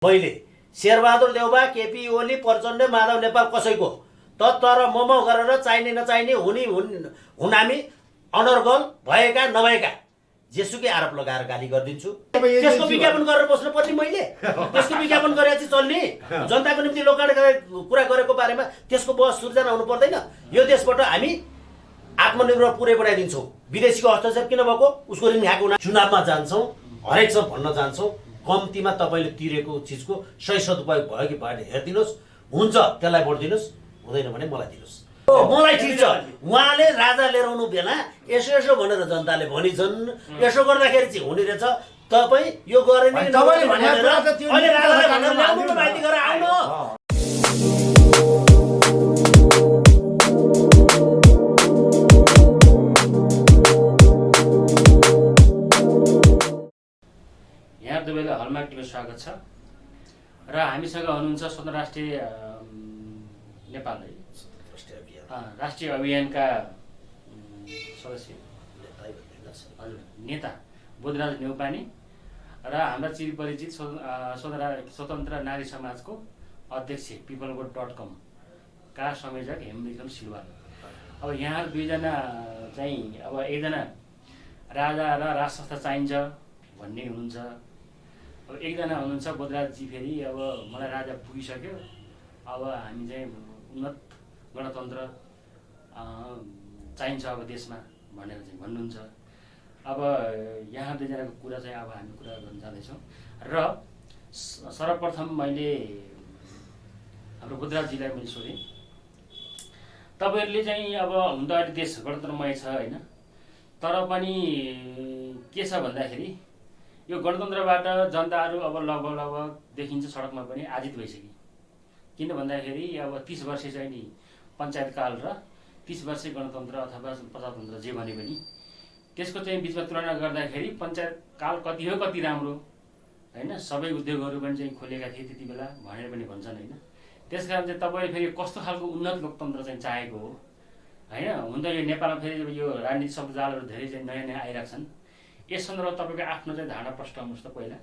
मैले शेरबहादुर देउबा, केपी ओली, प्रचण्ड, माधव नेपाल कसैको तर मोमो गरेर चाहिने नचाहिने हुनामी अनर्गल भएका नभएका जेसुकै आरोप लगाएर गाली गरिदिन्छु। त्यसको विज्ञापन गरेर बस्नु पर्ने मैले। त्यसको विज्ञापन गरेर चाहिँ चल्ने, जनताको निम्ति लोकगाडा कुरा गरेको बारेमा त्यसको बहस सृजना हुनु पर्दैन। यो देशबाट हामी आत्मनिर्भर पुरै बनाइदिन्छौँ। विदेशीको हस्तक्षेप किन भएको, उसको ऋण खाएको हुना। चुनावमा जान्छौँ, हरेक सब भन्न जान्छौँ, कम्तीमा तपाईँले तिरेको चिजको सही सदुपयोग भयो कि भएन हेरिदिनुहोस्। हुन्छ त्यसलाई भोट दिनुहोस्, हुँदैन भने मलाई दिनुहोस्। मलाई ठिक छ। उहाँले राजा लिएर आउनु बेला यसो यसो भनेर जनताले भनिन्छन्, यसो गर्दाखेरि चाहिँ हुने रहेछ। तपाईँ यो गरेन अहिले राजालाई भनेर ल्याउनु न, माइती गरेर आउनु। यहाँ दुवैलाई हलमार्क टिभीमा स्वागत छ र हामीसँग हुनुहुन्छ स्वतन्त्र राष्ट्रिय नेपाल राष्ट्रिय अभियानका सदस्य नेता बोधराज नेउपाने र हाम्रा चिरपरिचित स्वतन्त्र नारी समाजको अध्यक्ष peoplevote.com का संयोजक हेमविक्रम सिलवाल। अब यहाँ दुईजना चाहिँ अब एकजना राजा र राजसंस्था चाहिन्छ भन्ने हुनुहुन्छ, अब एकजना हुनुहुन्छ बोधराजजी फेरि अब मलाई राजा पुगिसक्यो, अब हामी चाहिँ उन्नत गणतन्त्र चाहिन्छ अब देशमा भनेर चाहिँ भन्नुहुन्छ। अब यहाँ दुईजनाको कुरा चाहिँ अब हामी कुरा गर्न जाँदैछौँ र सर्वप्रथम मैले हाम्रो बोधराजजीलाई मैले सोधेँ, तपाईँहरूले चाहिँ अब हुन त अहिले देश गणतन्त्रमय छ होइन, तर पनि के छ भन्दाखेरि यो गणतन्त्रबाट जनताहरू अब लगभग देखिन्छ सडकमा पनि आजित भइसक्यो। किन भन्दाखेरि अब 30 वर्ष चाहिँ नि पञ्चायत काल र 30 वर्ष गणतन्त्र अथवा प्रजातन्त्र जे भने पनि त्यसको चाहिँ बिचमा तुलना गर्दाखेरि पञ्चायत काल कति हो कति राम्रो होइन। सबै उद्योगहरू पनि चाहिँ खोलेका थिए त्यति बेला भनेर पनि भन्छन् होइन। त्यस कारण चाहिँ तपाईँले फेरि कस्तो खालको उन्नत लोकतन्त्र चाहिँ चाहेको हो होइन। हुन त यो नेपालमा फेरि यो राजनीति शब्दजालहरू धेरै चाहिँ नयाँ नयाँ आइरहेको छन्। यस सन्दर्भमा तपाईँको आफ्नो चाहिँ धारणा प्रष्ट हुनुहोस् त। पहिला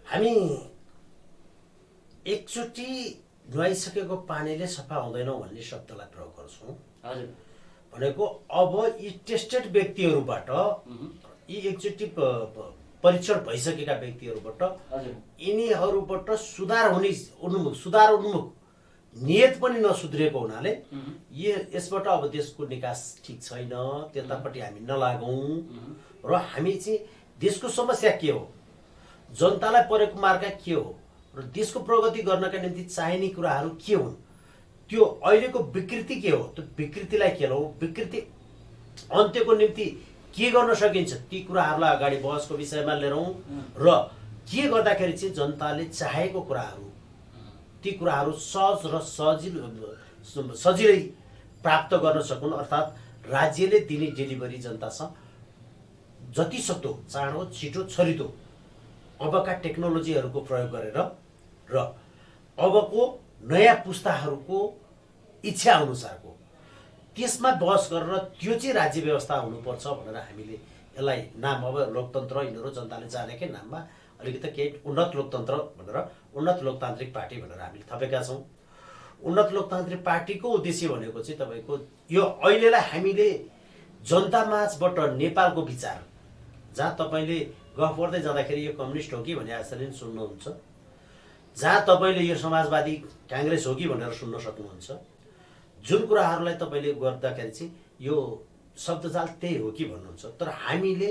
हामी एकचोटि नुहाइसकेको पानीले सफा हुँदैनौँ भन्ने शब्दलाई प्रयोग गर्छौँ। हजुर, भनेको अब यी टेस्टेड व्यक्तिहरूबाट, यी एकचोटि परीक्षण भइसकेका व्यक्तिहरूबाट यिनीहरूबाट सुधार उन्मुख नियत पनि नसुध्रिएको हुनाले यसबाट अब देशको निकास ठिक छैन, त्यतापट्टि हामी नलागौँ। र हामी चाहिँ देशको समस्या के हो, जनतालाई परेको मार्का के हो र देशको प्रगति गर्नका निम्ति चाहिने कुराहरू के हुन्, त्यो अहिलेको विकृति के हो, त्यो विकृतिलाई खेलौँ, विकृति अन्त्यको निम्ति के गर्न सकिन्छ ती कुराहरूलाई अगाडि बहसको विषयमा लिएरौँ र के गर्दाखेरि चाहिँ जनताले चाहेको कुराहरू ती कुराहरू सहज र सजिलै प्राप्त गर्न सकुन्। अर्थात् राज्यले दिने डेलिभरी जनतासँग जति सक्दो चाँडो छिटो छरितो अबका टेक्नोलोजीहरूको प्रयोग गरेर र अबको नयाँ पुस्ताहरूको इच्छा अनुसारको त्यसमा बहस गरेर त्यो चाहिँ राज्य व्यवस्था हुनुपर्छ भनेर हामीले यसलाई नाम अब लोकतन्त्र यिनीहरू जनताले जानेकै नाममा अलिकति केही उन्नत लोकतन्त्र भनेर उन्नत लोकतान्त्रिक पार्टी भनेर हामीले थपेका छौँ। उन्नत लोकतान्त्रिक पार्टीको उद्देश्य भनेको चाहिँ तपाईँको यो अहिलेलाई हामीले जनतामाझबाट नेपालको विचार, जहाँ तपाईँले गफ गर्दै जाँदाखेरि यो कम्युनिस्ट हो कि भने यसरी सुन्नुहुन्छ, जहाँ तपाईँले यो समाजवादी काङ्ग्रेस हो कि भनेर सुन्न सक्नुहुन्छ, जुन कुराहरूलाई तपाईँले गर्दाखेरि चाहिँ यो शब्दजाल त्यही हो कि भन्नुहुन्छ। तर हामीले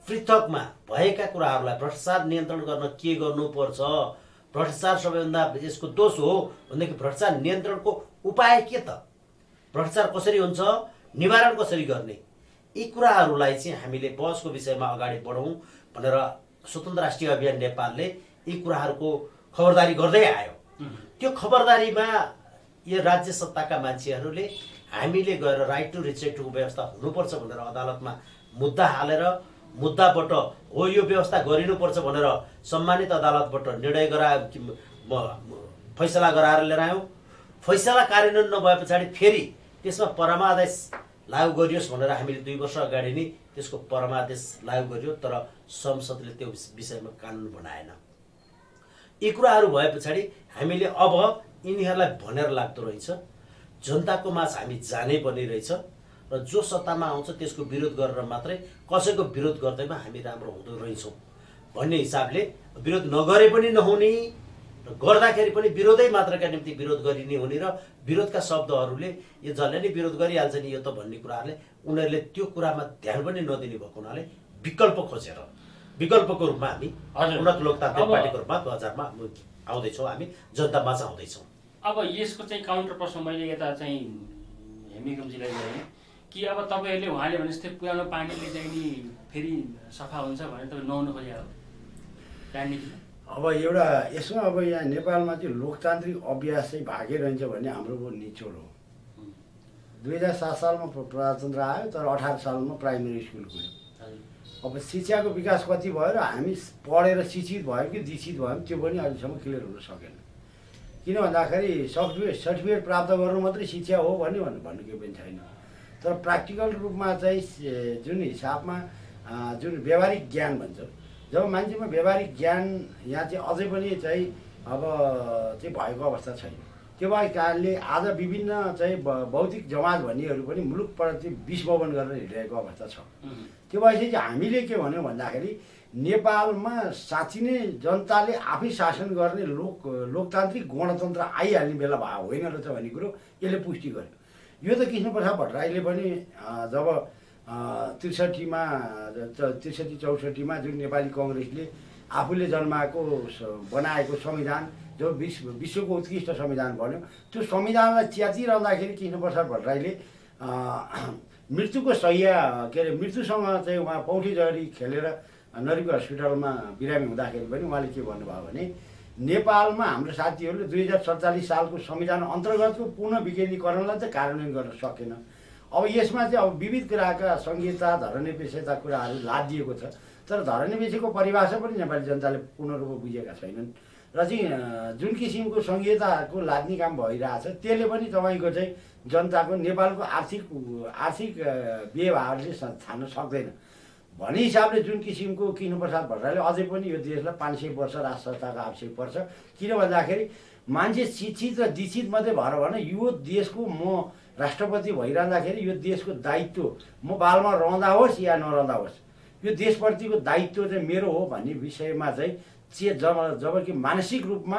पृथकमा भएका कुराहरूलाई भ्रष्टाचार नियन्त्रण गर्न के गर्नुपर्छ, भ्रष्टाचार सबैभन्दा यसको दोष हो भनेदेखि भ्रष्टाचार नियन्त्रणको उपाय के त, भ्रष्टाचार कसरी हुन्छ, निवारण कसरी गर्ने, यी कुराहरूलाई चाहिँ हामीले बहसको विषयमा अगाडि बढौँ भनेर स्वतन्त्र राष्ट्रिय अभियान नेपालले यी कुराहरूको खबरदारी गर्दै आयो। त्यो खबरदारीमा यो राज्य सत्ताका मान्छेहरूले हामीले गएर राइट टु रिचेक्टको व्यवस्था हुनुपर्छ भनेर अदालतमा मुद्दा हालेर मुद्दाबाट हो यो व्यवस्था गरिनुपर्छ भनेर सम्मानित अदालतबाट निर्णय फैसला गराएर लिएर आयौँ। फैसला कार्यान्वयन नभए पछाडि फेरि त्यसमा परमादेश लागू गरियोस् भनेर हामीले 2 वर्ष अगाडि नै त्यसको परमादेश लागू गरियो, तर संसदले त्यो विषयमा कानुन बनाएन। यी कुराहरू भए पछाडि हामीले अब यिनीहरूलाई भनेर लाग्दो रहेछ जनताको माझ हामी जानै पर्ने रहेछ र जो सत्तामा आउँछ त्यसको विरोध गरेर मात्रै कसैको विरोध गर्दैमा हामी राम्रो हुँदो रहेछौँ भन्ने हिसाबले विरोध नगरे पनि नहुने र गर्दाखेरि पनि विरोधै मात्रका निम्ति विरोध गरिने हुने र विरोधका शब्दहरूले यो जसले नै विरोध गरिहाल्छ नि यो त भन्ने कुराहरूले उनीहरूले त्यो कुरामा ध्यान पनि नदिने भएको हुनाले विकल्प खोजेर विकल्पको रूपमा हामी उन्नत लोकतान्त्रिक पार्टीको रूपमा 2000 मा आउँदैछौँ हामी जनतामा आउँदैछौँ। अब यसको चाहिँ काउन्टर प्रश्न मैले यता चाहिँ हेमिकमजीलाई ल्याएँ कि अब तपाईँहरूले उहाँले भने जस्तै पुरानो पानीले चाहिँ नि फेरि सफा हुन्छ भनेर तपाईँ नहुनु खोजेको राजनीति। अब एउटा यसमा अब यहाँ नेपालमा चाहिँ लोकतान्त्रिक अभ्यास चाहिँ भागै रहन्छ भन्ने हाम्रो निचोड हो। 2007 सालमा प्रजातन्त्र आयो तर 18 सालमा प्राइमेरी स्कुल खुल्यो। अब शिक्षाको विकास कति भयो र हामी पढेर शिक्षित भयो कि दीक्षित भयौँ त्यो पनि अहिलेसम्म क्लियर हुन सकेन। किन भन्दाखेरि सर्टिफिकेट प्राप्त गर्नु मात्रै शिक्षा हो भन्ने केही पनि छैन। तर प्र्याक्टिकल रूपमा चाहिँ जुन हिसाबमा जुन व्यावहारिक ज्ञान भन्छ जब मान्छेमा व्यावहारिक ज्ञान यहाँ चाहिँ अझै पनि चाहिँ अब चाहिँ भएको अवस्था छैन। त्यो भएको कारणले आज विभिन्न चाहिँ भौतिक जमात भन्नेहरू पनि मुलुकप्रति विस्मोहन गरेर हिँडिरहेको अवस्था छ। त्यो भएपछि चाहिँ हामीले के भन्यौँ भन्दाखेरि नेपालमा साँच्ची नै जनताले आफै शासन गर्ने लोकतान्त्रिक गणतन्त्र आइहाल्ने बेला भएको होइन रहेछ भन्ने कुरो यसले पुष्टि गर्यो। यो त कृष्णप्रसाद भट्टराईले पनि जब 63-64मा जुन नेपाली कङ्ग्रेसले आफूले जन्माएको बनाएको संविधान जो विश्वको उत्कृष्ट संविधान बन्यो त्यो संविधानलाई च्यातिरहँदाखेरि कृष्णप्रसाद भट्टराईले मृत्युको सय्या के अरे मृत्युसँग चाहिँ उहाँ पौठी जरी खेलेर नरिको हस्पिटलमा बिरामी हुँदाखेरि पनि उहाँले के भन्नुभयो भने नेपालमा हाम्रो साथीहरूले 2047 सालको संविधान अन्तर्गतको पुनः विकेन्द्रीकरणलाई चाहिँ कार्यान्वयन गर्न सकेन। अब यसमा चाहिँ अब विविध कुराका संहिता धर्मनिरपेक्षता कुराहरू लादिएको छ तर धर्मनिरपेक्षको परिभाषा पनि नेपाली जनताले पूर्ण रूपमा बुझेका छैनन् र चाहिँ जुन किसिमको संहिताको लाद्ने काम भइरहेछ त्यसले पनि तपाईँको चाहिँ जनताको नेपालको आर्थिक व्यवहारले छान्न सक्दैन भन्ने हिसाबले जुन किसिमको कृष्णप्रसाद भट्टराईले अझै पनि यो देशलाई 500 वर्ष राष्ट्रताको आवश्यक पर्छ। किन भन्दाखेरि मान्छे शिक्षित र दीक्षित मात्रै भएर भने यो देशको म राष्ट्रपति भइरहँदाखेरि यो देशको दायित्व म बालमा रहँदा होस् या नरहँदा होस् यो देशप्रतिको दायित्व चाहिँ मेरो हो भन्ने विषयमा चाहिँ जब कि मानसिक रूपमा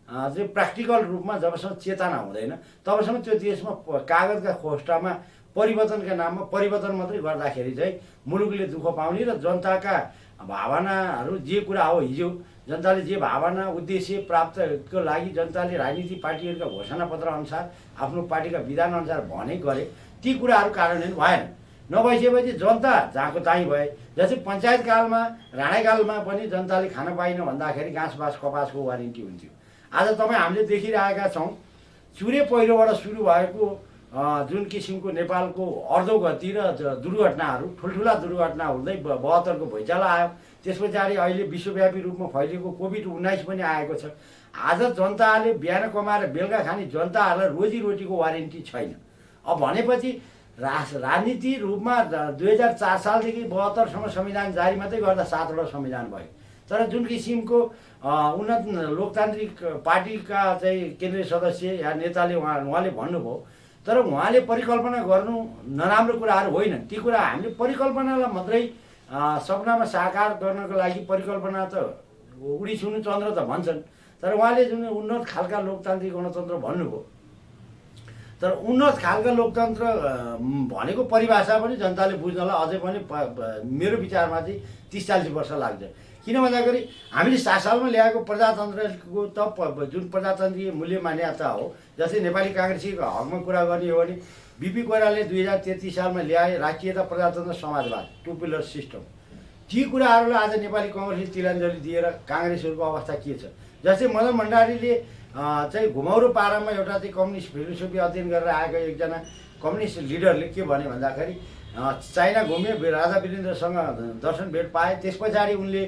चाहिँ प्र्याक्टिकल रूपमा जबसम्म चेतना हुँदैन तबसम्म त्यो देशमा कागजका खोस्टामा परिवर्तनका नाममा परिवर्तन मात्रै गर्दाखेरि चाहिँ मुलुकले दुःख पाउने र जनताका भावनाहरू जे कुरा हो हिजो जनताले जे भावना उद्देश्य प्राप्तको लागि जनताले राजनीतिक पार्टीहरूका घोषणापत्र अनुसार आफ्नो पार्टीका विधान अनुसार भने गरे ती कुराहरू कार्यान्वयन भएन। नभइसकेपछि जनता जहाँको त्यहीँ भए। जस्तै पञ्चायत कालमा राणाकालमा पनि जनताले खान पाइन भन्दाखेरि घाँस बाँस कपासको वारेन्टी हुन्थ्यो। आज तपाईँ हामीले देखिरहेका छौँ चुरे पहिरोबाट सुरु भएको जुन किसिमको नेपालको अर्धोगति र दुर्घटनाहरू ठुल्ठुला दुर्घटना हुँदै 72को भुइँचालो आयो। त्यस पछाडि अहिले विश्वव्यापी रूपमा फैलिएको कोभिड-19 पनि आएको छ। आज जनताले बिहान कमाएर बेलुका खाने जनताहरूलाई रोजीरोटीको वारेन्टी छैन। अब भनेपछि राजनीति रूपमा 2004 सालदेखि 72सम्म संविधान जारी मात्रै गर्दा 7वटा संविधान भयो। तर जुन किसिमको उन्नत लोकतान्त्रिक पार्टीका चाहिँ केन्द्रीय सदस्य या नेताले उहाँले भन्नुभयो तर उहाँले परिकल्पना गर्नु नराम्रो कुराहरू होइनन्। ती कुरा हामीले परिकल्पनालाई मात्रै सपनामा साकार गर्नको लागि परिकल्पना त उडी छुनु चन्द्र त भन्छन् तर उहाँले जुन उन्नत खालका लोकतान्त्रिक गणतन्त्र भन्नुभयो तर उन्नत खालका लोकतन्त्र भनेको परिभाषा पनि जनताले बुझ्नलाई अझै पनि मेरो विचारमा चाहिँ 30-40 वर्ष लाग्छ। किन भन्दाखेरि हामीले 7 सालमा ल्याएको प्रजातन्त्रको त जुन प्रजातन्त्रीय मूल्य मान्यता हो जस्तै नेपाली काङ्ग्रेसीको हकमा कुरा गर्ने हो भने बिपी कोइरालाले 2033 सालमा ल्याए राष्ट्रियता प्रजातन्त्र समाजवाद 2 पिलर सिस्टम। ती कुराहरूलाई आज नेपाली कङ्ग्रेसले तिलाञ्जली दिएर काङ्ग्रेसहरूको अवस्था के छ। जस्तै मदन भण्डारीले चाहिँ घुमाउरो पारामा एउटा चाहिँ कम्युनिस्ट फिलोसफी अध्ययन गरेर आएको एकजना कम्युनिस्ट लिडरले के भने भन्दाखेरि चाइना घुमे राजा वीरेन्द्रसँग दर्शन भेट पाए। त्यस पछाडि उनले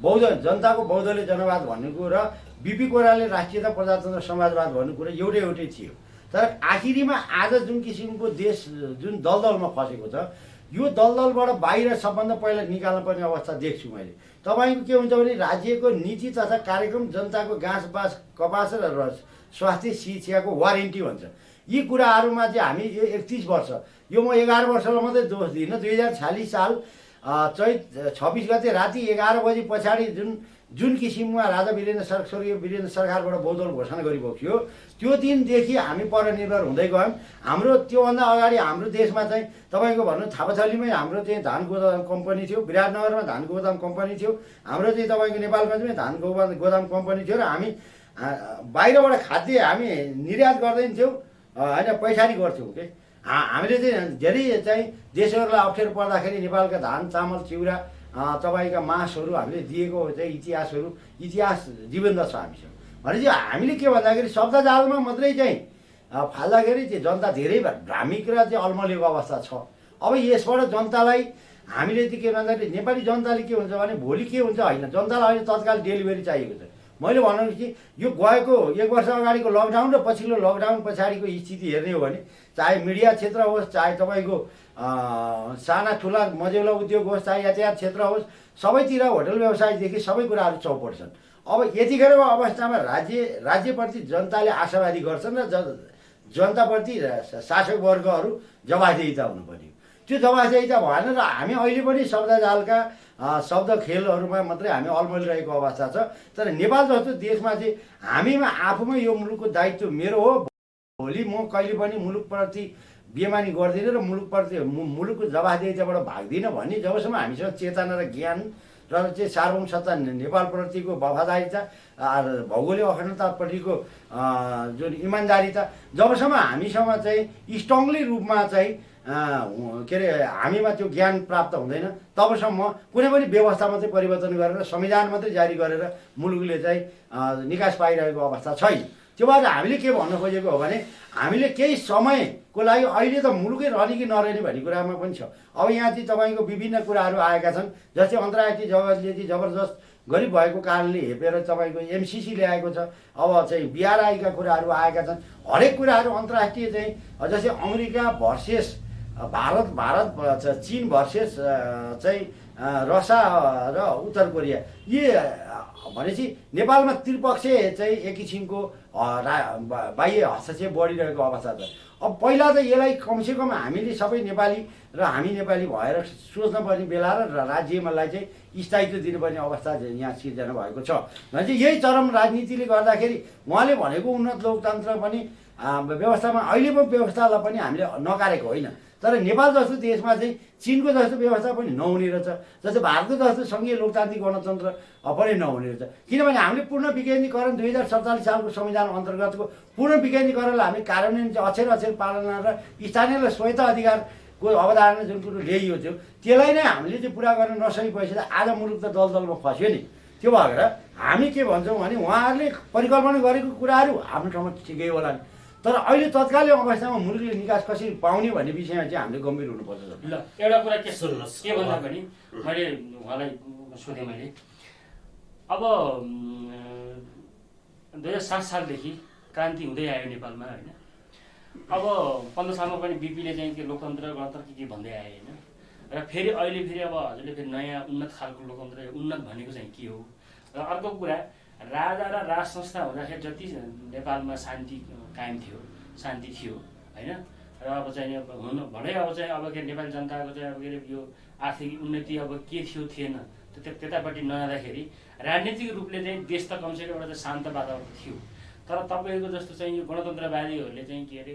बौद्ध जनताको बौद्धले जनवाद भन्ने र बिपी कोइरालाले राष्ट्रियता प्रजातन्त्र समाजवाद भन्ने कुरा एउटै थियो। तर आखिरीमा आज जुन किसिमको देश जुन दलदलमा फसेको छ यो दलदलबाट बाहिर सबभन्दा पहिला निकाल्नु पर्ने अवस्था देख्छु मैले। तपाईँको के हुन्छ भने राज्यको नीति तथा कार्यक्रम जनताको घाँस कपास र स्वास्थ्य शिक्षाको वारेन्टी भन्छ। यी कुराहरूमा चाहिँ हामी 31 वर्ष, यो म 11 वर्षलाई मात्रै दोष दिइनँ। 2046 साल चैत 26 गते राति 11 बजी पछाडि जुन किसिममा राजा स्वर्गीय वीरेन्द्र सरकारबाट बहुदल घोषणा गरिबक्यो, त्यो दिनदेखि हामी परनिर्भर हुँदै गयौँ। हाम्रो त्योभन्दा अगाडि हाम्रो देशमा चाहिँ तपाईँको भन्नु थापाथलीमै हाम्रो चाहिँ धान गोदाम कम्पनी थियो, विराटनगरमा धान गोदाम कम्पनी थियो, हाम्रो चाहिँ तपाईँको नेपालगञ्जमै धान गोदाम कम्पनी थियो र हामी बाहिरबाट खाद्य हामी निर्यात गर्दैन थियौँ होइन, पैसारी गर्थ्यौँ कि हामीले चाहिँ धेरै चाहिँ देशहरूलाई अप्ठ्यारो पर्दाखेरि नेपालका धान चामल चिउरा तपाईँका मासहरू हामीले दिएको चाहिँ इतिहास जीवन्त छ हामीसँग। भनेपछि हामीले के भन्दाखेरि शब्दजालमा मात्रै चाहिँ फाल्दाखेरि चाहिँ जनता धेरै भ्रामिक र चाहिँ अल्मलिएको अवस्था छ। अब यसबाट जनतालाई हामीले चाहिँ के भन्दाखेरि नेपाली जनताले के हुन्छ भने भोलि के हुन्छ होइन, जनतालाई अहिले तत्काल डेलिभरी चाहिएको छ। मैले भनौँ कि यो गएको 1 वर्ष अगाडिको लकडाउन र पछिल्लो लकडाउन पछाडिको स्थिति हेर्ने हो भने चाहे मिडिया क्षेत्र होस्, चाहे तपाईँको साना ठुला मझौला उद्योग होस्, चाहे यातायात क्षेत्र होस्, सबैतिर होटल व्यवसायदेखि सबै कुराहरू चौपट छन्। अब यतिखेरको अवस्थामा राज्यप्रति जनताले आशावादी गर्छन् र जनताप्रति शासक वर्गहरू जवाफदेहिता हुनुपर्ने। त्यो जवाफदेहिता भएन र हामी अहिले पनि शब्दजालका शब्द खेलहरूमा मात्रै हामी अल्मलिरहेको अवस्था छ। तर नेपाल जस्तो देशमा चाहिँ हामीमा आफूमा यो मुलुकको दायित्व मेरो हो, भोलि म कहिले पनि मुलुकप्रति बेमानी गर्दिनँ र मुलुकको जवाफदेहिताबाट भाग्दिनँ भन्ने जबसम्म हामीसँग चेतना र ज्ञान र चाहिँ सार्वभौम सत्ता नेपालप्रतिको वफादारिता र भौगोलिक अखण्डताप्रतिको जुन इमान्दारिता जबसम्म हामीसँग चाहिँ स्ट्रङली रूपमा चाहिँ के अरे हामीमा त्यो ज्ञान प्राप्त हुँदैन, तबसम्म कुनै पनि व्यवस्था मात्रै परिवर्तन गरेर संविधान मात्रै जारी गरेर मुलुकले चाहिँ निकास पाइरहेको अवस्था छैन। त्यो भएर हामीले के भन्न खोजेको हो भने हामीले केही समयको लागि अहिले त मुलुकै रहने कि नरहने भन्ने कुरामा पनि छ। अब यहाँ चाहिँ तपाईँको विभिन्न कुराहरू आएका छन्, जस्तै अन्तर्राष्ट्रिय जगतले चाहिँ जबरजस्त गरिब भएको कारणले हेपेर तपाईँको MCC ल्याएको छ। अब चाहिँ BRI का कुराहरू आएका छन्। हरेक कुराहरू अन्तर्राष्ट्रिय चाहिँ जस्तै अमेरिका भर्सेस भारत चीन भर्सेस चाहिँ रसिया र उत्तर कोरिया, यी भनेपछि नेपालमा त्रिपक्षीय चाहिँ एक किसिमको बाह्य हस्तक्षेप बढिरहेको अवस्था छ। अब पहिला त यसलाई कमसेकम हामीले सबै नेपाली र हामी नेपाली भएर सोच्नुपर्ने बेला र राज्यलाई चाहिँ स्थायित्व दिनुपर्ने अवस्था यहाँ सिर्जना भएको छ। भनेपछि यही चरम राजनीतिले गर्दाखेरि उहाँले भनेको उन्नत लोकतन्त्र पनि व्यवस्थामा अहिले पनि व्यवस्थालाई पनि हामीले नकारेको होइन, तर नेपाल जस्तो देशमा चाहिँ चीनको जस्तो व्यवस्था पनि नहुने रहेछ, जस्तै भारतको जस्तो सङ्घीय लोकतान्त्रिक गणतन्त्र पनि नहुने रहेछ। किनभने हामीले पूर्ण विकेन्द्रीकरण 2047 सालको संविधान अन्तर्गतको पूर्ण विकेन्द्रीकरणलाई हामी कार्यान्वयन चाहिँ अक्षर पालना र स्थानीय र स्वायत्त अधिकारको अवधारणा जुन कुरो ल्याइयो थियो त्यसलाई नै हामीले चाहिँ पुरा गर्न नसकेपछि त आज मुलुक त दलदलमा फस्यो नि। त्यो भएर हामी के भन्छौँ भने उहाँहरूले परिकल्पना गरेको कुराहरू आफ्नो ठाउँमा ठिकै होला नि, तर अहिले तत्कालीन अवस्थामा मुलुकले निकास कसरी पाउने भन्ने विषयमा चाहिँ हामीले गम्भीर हुनुपर्छ। ल एउटा कुरा के सुन्नुहोस्, के भन्दा पनि मैले उहाँलाई सोधेँ, मैले अब 2007 सालदेखि क्रान्ति हुँदै आयो नेपालमा होइन। अब 15 सालमा पनि बिपीले चाहिँ के लोकतन्त्र गणतन्त्र के भन्दै आयो होइन, र फेरि अहिले फेरि अब हजुरले फेरि नयाँ उन्नत खालको लोकतन्त्र, उन्नत भनेको चाहिँ के हो। र अर्को कुरा, राजा र राज संस्था हुँदाखेरि जति नेपालमा शान्ति कायम थियो, शान्ति थियो होइन, र अब चाहिँ हुनु भनै अब चाहिँ अब के नेपाली जनताको चाहिँ अब के अरे यो आर्थिक उन्नति अब के थियो थिएन त्यतापट्टि नजाँदाखेरि राजनीतिक रूपले चाहिँ देश त कमसेकम एउटा चाहिँ शान्त वातावरण थियो। तर तपाईँको जस्तो चाहिँ यो गणतन्त्रवादीहरूले चाहिँ के अरे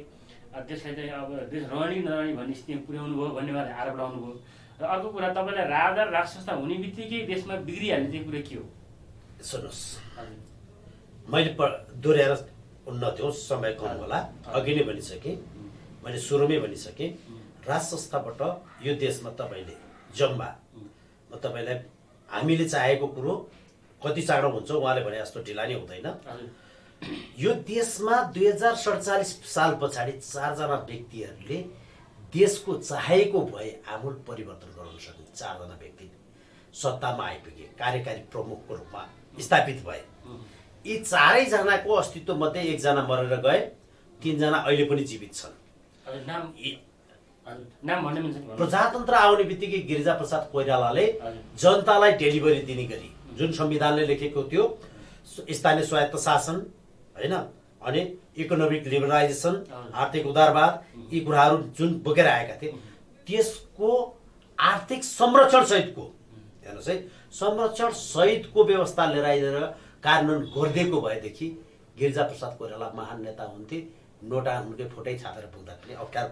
देशलाई चाहिँ अब देश रहने नरहने भन्ने स्थितिमा पुर्याउनु भयो भन्ने उहाँले आरोप लगाउनु भयो। र अर्को कुरा, तपाईँलाई राजा र राज संस्था हुने बित्तिकै देशमा बिग्रिहाल्ने चाहिँ कुरा के हो? सुन्नुहोस्, मैले दोहोऱ्याएर नथ्यो, समय कम होला, अघि नै भनिसकेँ, मैले सुरुमै भनिसकेँ, राज संस्थाबाट यो देशमा तपाईँले जम्मा म तपाईँलाई हामीले चाहेको कुरो कति चाँडो हुन्छ उहाँले भने जस्तो ढिला नै हुँदैन। यो देशमा 2047 साल पछाडि 4 जना व्यक्तिहरूले देशको चाहेको भए आमूल परिवर्तन गराउन सक्ने 4 जना व्यक्ति सत्तामा आइपुगे, कार्यकारी प्रमुखको रूपमा स्थापित भए। यी 4 जनाको अस्तित्व मध्ये 1 जना मरेर गए, 3 जना अहिले पनि जीवित छन्। नाम भन्ने मिल्छ नि? प्रजातन्त्र आउने बित्तिकै गिरिजाप्रसाद कोइरालाले जनतालाई डेलिभरी दिने गरी जुन संविधानले लेखेको थियो स्थानीय स्वायत्त शासन होइन अनि इकोनोमिक लिबरलाइजेसन आर्थिक उदारवाद यी कुराहरू जुन बोकेर आएका थिए त्यसको आर्थिक संरक्षण सहितको हेर्नुहोस् है संरक्षण सहितको व्यवस्था लिएर आइदिएर कार्यान्वयन गरिदिएको भएदेखि गिरिजाप्रसाद कोइराला महान नेता हुन्थे नोटा उनकै फोटै छापेर पुग्दाखेरि अप्ठ्यारो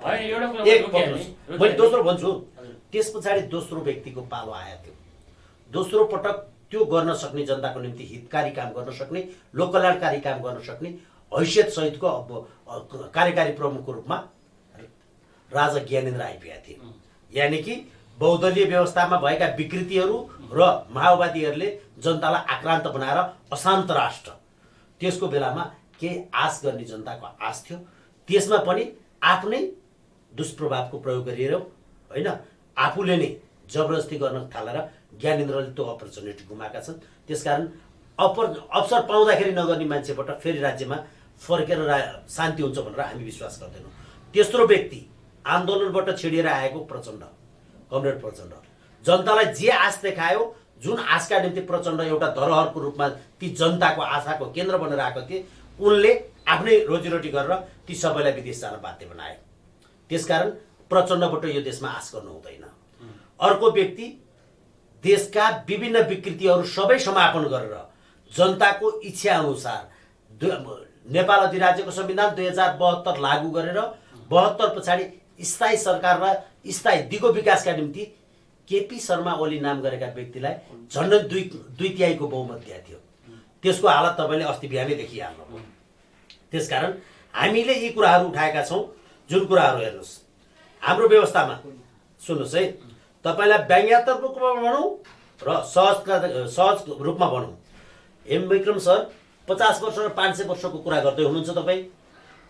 मैले दोस्रो भन्छु त्यस पछाडि दोस्रो व्यक्तिको पालो आएको थियो दोस्रो पटक त्यो गर्न सक्ने जनताको निम्ति हितकारी काम गर्न सक्ने लोक कल्याणकारी काम गर्न सक्ने हैसियत सहितको कार्यकारी प्रमुखको रूपमा राजा ज्ञानेन्द्र आइपुगेका थिए यानि कि बहुदलीय व्यवस्थामा भएका विकृतिहरू र माओवादीहरूले जनतालाई आक्रान्त बनाएर अशान्त राष्ट्र त्यसको बेलामा केही आश गर्ने जनताको आश थियो त्यसमा पनि आफ्नै दुष्प्रभावको प्रयोग गरेर होइन आफूले नै जबरजस्ती गर्न थालेर ज्ञानेन्द्रले त्यो अपर्च्युनिटी गुमाएका छन् त्यसकारण अवसर पाउँदाखेरि नगर्ने मान्छेबाट फेरि राज्यमा फर्केर शान्ति हुन्छ भनेर हामी विश्वास गर्दैनौँ तेस्रो व्यक्ति आन्दोलनबाट छिडिएर आएको प्रचण्ड कमरेड प्रचण्ड जनतालाई जे आश देखायो जुन आशका निम्ति प्रचण्ड एउटा धरोहरको रूपमा ती जनताको आशाको केन्द्र बनेर आएको थिए उनले आफ्नै रोजीरोटी गरेर ती सबैलाई विदेश जान बाध्य बनाए त्यसकारण प्रचण्डबाट यो देशमा आश गर्नु हुँदैन अर्को व्यक्ति देशका विभिन्न विकृतिहरू सबै समापन गरेर जनताको इच्छा अनुसार नेपाल अधिराज्यको संविधान 2072 लागू गरेर 72 पछाडि स्थायी सरकार र स्थायी दिगो विकासका निम्ति केपी शर्मा ओली नाम गरेका व्यक्तिलाई झन्डै दुई तिहाईको बहुमत दिएको थियो त्यसको हालत तपाईले अस्ति बिहानै देखिहाल्नु त्यसकारण हामीले यी कुराहरू उठाएका छौं जुन कुराहरू हेर्नुस् हाम्रो व्यवस्थामा सुन्नुस् है तपाईलाई व्यङ्ग्यात्मक रूपमा भनौं र सहज रूपमा भनौं एम विक्रम सर 50 वर्ष र 500 वर्षको कुरा गर्दै हुनुहुन्छ तपाई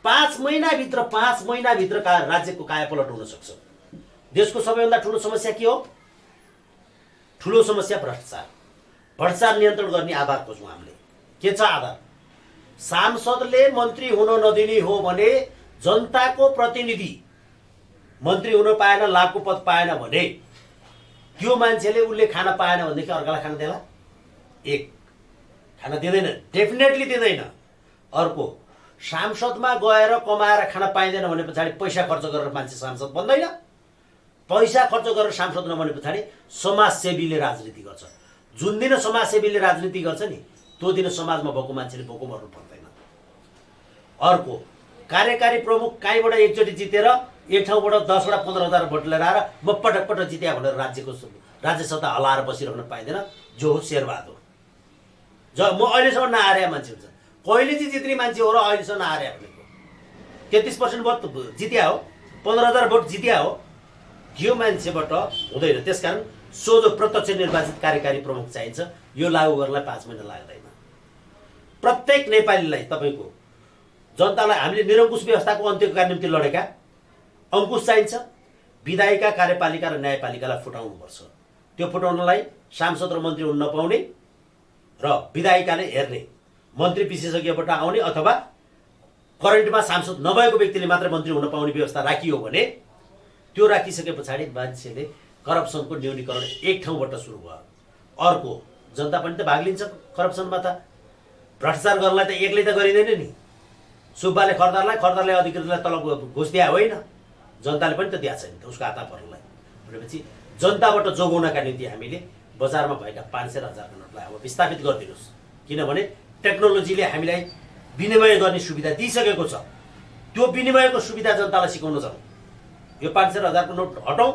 5 महिनाभित्र राज्यको कायापलट हुन सक्छ देशको सबैभन्दा ठूलो समस्या के हो ठूलो समस्या भ्रष्टाचार नियन्त्रण गर्ने आधार खोजौं हामीले के छ आधार सांसदले मन्त्री हुन नदिने हो भने जनताको प्रतिनिधि मन्त्री हुन पाएन लाभको पद पाएन भने त्यो मान्छेले उसले खान पाएन भनेदेखि अर्कालाई खान देला एक खान दिँदैन डेफिनेटली दिँदैन अर्को सांसदमा गएर कमाएर खान पाइँदैन भने पछाडि पैसा खर्च गरेर मान्छे सांसद बन्दैन पैसा खर्च गरेर सांसद नबने पछाडि समाजसेवीले राजनीति गर्छ जुन दिन समाजसेवीले राजनीति गर्छ नि त्यो दिन समाजमा भएको मान्छेले भोको मर्नु पर्दैन अर्को कार्यकारी प्रमुख काहीँबाट एकचोटि जितेर एक ठाउँबाट 10 वटा 15,000 भोट लिएर आएर म पटक पटक जित्या भनेर राज्य सत्ता हलाएर बसिरहन पाइँदैन जो हो शेरबहादुर म अहिलेसम्म नहार्या मान्छे हुन्छ कहिले चाहिँ जित्ने मान्छे हो र अहिलेसम्म नहार्या भनेको 33% भोट जित्या हो 15,000 भोट जित्या हो त्यो मान्छेबाट हुँदैन त्यसकारण सोझो प्रत्यक्ष निर्वाचित कार्यकारी प्रमुख चाहिन्छ यो लागू गर्नलाई 5 महिना लाग्दैन प्रत्येक नेपालीलाई तपाईको जनतालाई हामीले निरङ्कुश व्यवस्थाको अन्त्यको निम्ति लडेका अंकुश चाहिन्छ विधायिका कार्यपालिका र न्यायपालिकालाई फुटाउनुपर्छ त्यो फुटाउनलाई सांसद र मन्त्री हुन नपाउने र विधायिकाले हेर्ने मन्त्री विशेषज्ञबाट आउने अथवा करेन्टमा सांसद नभएको व्यक्तिले मात्र मन्त्री हुन पाउने व्यवस्था राखियो भने त्यो राखिसके पछाडि मान्छेले करप्सनको न्यूनीकरण एक ठाउँबाट सुरु भयो अर्को जनता पनि त भाग लिन्छ करप्सनमा त भ्रष्टाचार गर्नलाई त एक्लै त गरिँदैन नि सुब्बाले खर्दारले अधिकृतलाई तलब घुस दिए होइन जनताले पनि त दिएको छैन उसको हातमा पर्नलाई भनेपछि जनताबाट जोगाउनका निम्ति हामीले बजारमा भएका 500,000 नोटलाई अब विस्थापित गरिदिनुस् किनभने टेक्नोलोजीले हामीलाई विनिमय गर्ने सुविधा दिइसकेको छ त्यो विनिमयको सुविधा जनतालाई सिकाउन जाउँ यो 500,000 को नोट हटाउँ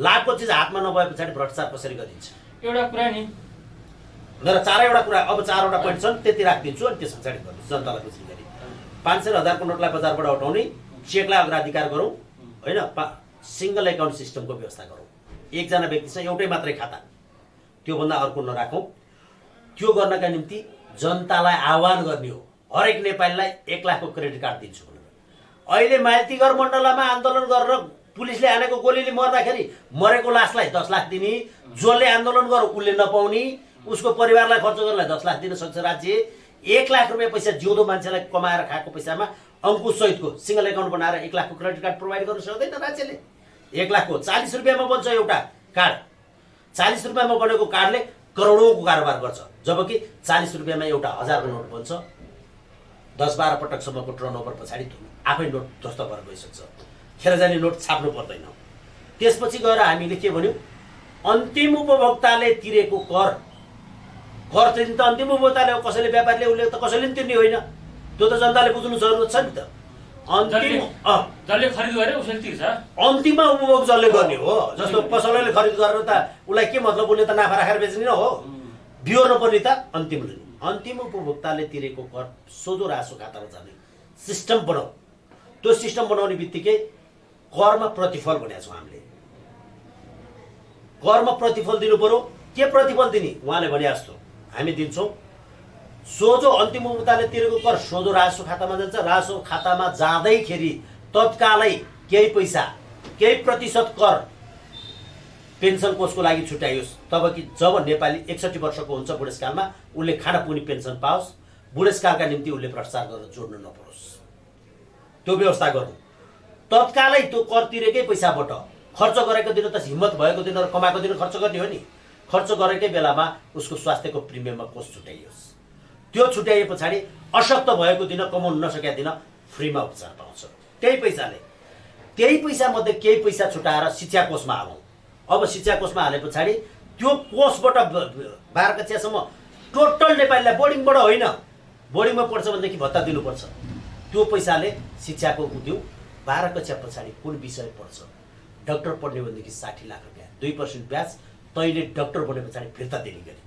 लाभको चिज हातमा नभए पछाडि भ्रष्टाचार कसरी गरिन्छ एउटा कुरा नि र 4वटा कुरा अब 4वटा पोइन्ट छन् त्यति राखिदिन्छु अनि त्यस पछाडि गर्नुहोस् जनतालाई बुझ्ने गरी 500,000 को नोटलाई बजारबाट हटाउने चेकलाई अग्राधिकार गरौँ होइन सिंगल एकाउन्ट सिस्टमको व्यवस्था गरौँ एकजना व्यक्तिसँग एउटै मात्रै खाता त्योभन्दा अर्को नराखौँ त्यो गर्नका निम्ति जनतालाई आह्वान गर्ने हो हरेक नेपालीलाई 1 लाखको क्रेडिट कार्ड दिन्छु भनेर अहिले माइतीघर मण्डलमा आन्दोलन गरेर पुलिसले हानेको गोलीले मर्दाखेरि मरेको लासलाई 10 लाख दिने जसले आन्दोलन गर्यो उसले नपाउने उसको परिवारलाई खर्च गर्नलाई 10 लाख दिन सक्छ राज्य 1 लाख रुपैयाँ पैसा जिउँदो मान्छेलाई कमाएर खाएको पैसामा अंकुश सहितको सिंगल एकाउन्ट बनाएर 1 लाखको क्रेडिट कार्ड प्रोभाइड गर्न सक्दैन राज्यले 1 लाखको 40 रुपियाँमा बन्छ एउटा कार्ड। 40 रुपियाँमा बनेको कार्डले करोडौँको कारोबार गर्छ, जबकि 40 रुपियाँमा एउटा 1000को नोट बन्छ। 10-12 पटकसम्मको टर्नओभर पछाडि आफै नोट ध्वस्त भएर गइसक्छ। खेर जाने नोट छाप्नु पर्दैन। त्यसपछि गएर हामीले के भन्यौँ, अन्तिम उपभोक्ताले तिरेको कर तिर्ने त अन्तिम उपभोक्ताले हो, कसैले व्यापारीले उसले त कसैले पनि तिर्ने होइन। त्यो त जनताले बुझ्नु जरुरत छ नि त। जसले खरिद गरे उसले तिर्छ। अन्तिममा उपभोग जसले गर्ने हो, जस्तो पसलले खरिद गरेर त उसलाई के मतलब, उसले त नाफा राखेर बेच्ने न हो, बिहोर्नु पर्ने त अन्तिमले। अन्तिम उपभोक्ताले तिरेको कर सोझो रासो खातामा जाने सिस्टम बनाऊ। त्यो सिस्टम बनाउने बित्तिकै करमा प्रतिफल भनेको छौँ हामीले। करमा प्रतिफल दिनु पर्यो। के प्रतिफल दिने उहाँले भने जस्तो हामी दिन्छौँ। सोझो अन्तिम उपभोक्ताले तिरेको कर सोझो राजस्व खातामा जान्छ। राजस्व खातामा जाँदैखेरि तत्कालै केही पैसा, केही प्रतिशत कर पेन्सन कोषको लागि छुट्याइयोस्। तब कि जब नेपाली 61 वर्षको हुन्छ बुढेसकालमा उसले खान पुग्ने पेन्सन पाओस्, बुढेसकालका निम्ति उसले भ्रष्टाचार गरेर जोड्नु नपरोस्, त्यो व्यवस्था गर्नु। तत्कालै त्यो कर तिरेकै पैसाबाट खर्च गरेको दिन त हिम्मत भएको दिन र कमाएको दिन खर्च गर्ने हो नि। खर्च गरेकै बेलामा उसको स्वास्थ्यको प्रिमियममा कोष छुट्याइयोस्। त्यो छुट्याए पछाडि अशक्त भएको दिन, कमाउन नसकेका दिन फ्रीमा उपचार पाउँछ। त्यही पैसाले, त्यही पैसामध्ये केही पैसा छुटाएर शिक्षा कोषमा हालौँ। अब शिक्षा कोषमा हाले पछाडि त्यो कोषबाट 12 कक्षासम्म टोटल नेपालीलाई बोर्डिङबाट होइन, बोर्डिङमा पढ्छ भनेदेखि भत्ता दिनुपर्छ। त्यो पैसाले शिक्षाको दिउँ। 12 कक्षा पछाडि कुन विषय पढ्छ, डाक्टर पढ्ने भनेदेखि 60 लाख रुपियाँ, 2% ब्याज, तैँले डाक्टर बने पछाडि फिर्ता दिने गरी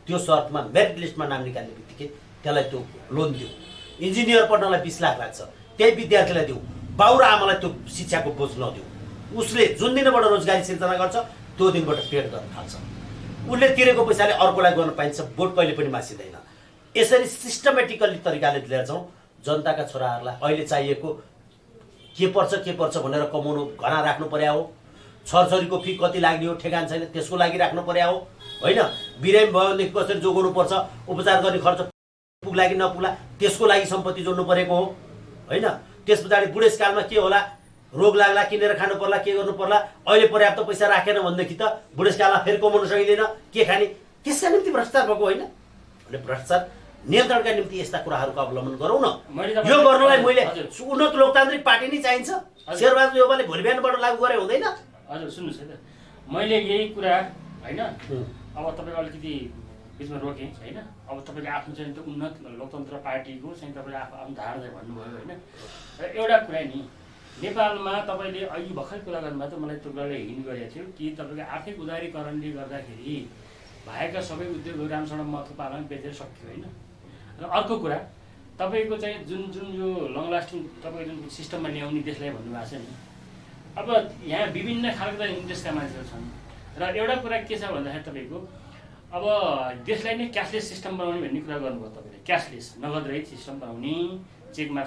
त्यो शर्तमा मेरिट लिस्टमा नाम निकाल्ने बित्तिकै त्यसलाई त्यो लोन दिउँ। इन्जिनियर पढ्नलाई 20 लाख लाग्छ, त्यही विद्यार्थीलाई दिउँ। बाउ र आमालाई त्यो शिक्षाको बोझ नदिउँ। उसले जुन दिनबाट रोजगारी सिर्जना गर्छ त्यो दिनबाट पेड गर्न थाल्छ। उसले तिरेको पैसाले अर्कोलाई गर्न पाइन्छ, बोट कहिले पनि मासिँदैन। यसरी सिस्टमेटिकली तरिकाले लिएर जाउँ। जनताका छोराहरूलाई अहिले चाहिएको के पर्छ भनेर कमाउनु घना राख्नु पर्या हो। छोरछोरीको फी कति लाग्ने हो ठेगान छैन, त्यसको लागि राख्नु पर्या हो होइन। बिरामी भयो भनेदेखि कसरी जोगाउनु पर्छ, उपचार गर्ने खर्च पुग्ला कि नपुग्ला त्यसको लागि सम्पत्ति जोड्नु परेको हो होइन। त्यस पछाडि बुढेसकालमा के होला, रोग लाग्ला, किनेर खानु पर्ला, के गर्नु पर्ला, अहिले पर्याप्त पैसा राखेन भनेदेखि त बुढेसकालमा फेरि कमाउन सकिँदैन, के खाने। त्यसका निम्ति भ्रष्टाचार भएको होइन। भने भ्रष्टाचार नियन्त्रणका निम्ति यस्ता कुराहरूको अवलम्बन गरौँ न। यो गर्नलाई मैले उन्नत लोकतान्त्रिक पार्टी नै चाहिन्छ। शेरबहादुर देउवाले भोलि बिहानबाट लागू गरे हुँदैन। हजुर सुन्नुहोस् है त, मैले यही कुरा होइन, अब तपाईँको अलिकति बिचमा रोकेँ होइन। अब तपाईँले आफ्नो चाहिँ त्यो उन्नत लोकतन्त्र पार्टीको चाहिँ तपाईँले आफ्नो धारणा चाहिँ भन्नुभयो होइन। र एउटा कुरा नि, नेपालमा तपाईँले अहिले भर्खर कुरा गर्नुभयो त, मलाई त्यो कुराले हिँड गरेको थियो कि तपाईँको आर्थिक उदारीकरणले गर्दाखेरि भएका सबै उद्योगहरू राम्रोसँग महत्त्व पालन बेचेर सक्यो होइन। र अर्को कुरा तपाईँको चाहिँ जुन यो लङ लास्टिङ तपाईँको जुन सिस्टममा ल्याउने देशलाई भन्नुभएको छ नि, अब यहाँ विभिन्न खालको त इन्ट्रेस्टका मान्छेहरू छन्। र एउटा कुरा के छ भन्दाखेरि तपाईँको अब देशलाई नै क्यासलेस सिस्टम बनाउने भन्ने कुरा गर्नुभयो तपाईँले। क्यासलेस नगद रहित सिस्टम बनाउने, चेकमा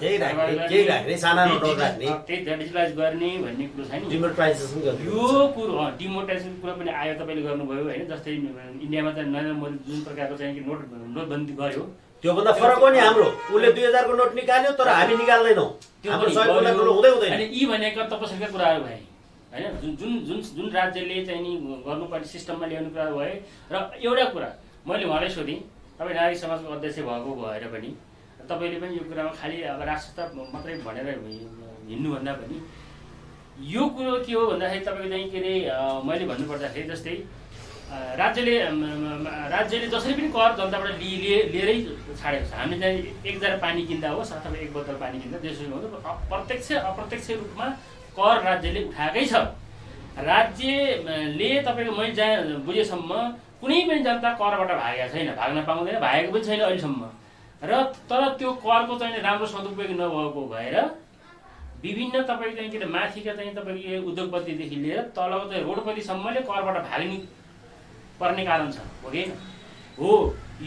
डिजिटलाइज गर्ने भन्ने कुरो छ नि। यो कुरो डिमोनेटाइजेसन कुरा पनि आयो, तपाईँले गर्नुभयो होइन। जस्तै इन्डियामा चाहिँ नरेन्द्र मोदी जुन प्रकारको चाहिँ नोटबन्दी गर्यो, त्योभन्दा फरक हो नि हाम्रो। उसले 2000 को नोट निकाल्यो तर हामी निकाल्दैनौँ। अनि यी भनेका तपस्याका कुराहरू भए होइन। जुन राज्यले चाहिँ नि गर्नुपर्ने सिस्टममा ल्याउने कुरा भए। र एउटा कुरा मैले उहाँलाई सोधेँ, तपाईँ नारी समाजको अध्यक्ष भएको भएर पनि तपाईँले पनि यो कुरामा खालि अब राष्ट्रता मात्रै भनेर हिँड्नुभन्दा पनि यो कुरो के हो भन्दाखेरि तपाईँको चाहिँ के अरे मैले भन्नुपर्दाखेरि जस्तै राज्यले जसरी पनि कर जनताबाट लिएरै छाडेको छ। हामीले चाहिँ 1 जार पानी किन्दा होस् अथवा 1 बोतल पानी किन्दा त्यसरी होस्, प्रत्यक्ष अप्रत्यक्ष रूपमा कर राज्यले उठाएकै छ। राज्यले तपाईँको मैले जहाँ बुझेसम्म कुनै पनि जनता करबाट भागेको छैन, भाग्न पाउँदैन, भागेको पनि छैन अहिलेसम्म। र तर त्यो करको चाहिँ राम्रो सदुपयोग नभएको भएर विभिन्न तपाईँको चाहिँ के अरे माथिका चाहिँ तपाईँको उद्योगपतिदेखि लिएर तलको चाहिँ रोडपतिसम्मले करबाट भाग्ने पर्ने कारण छ हो कि हो।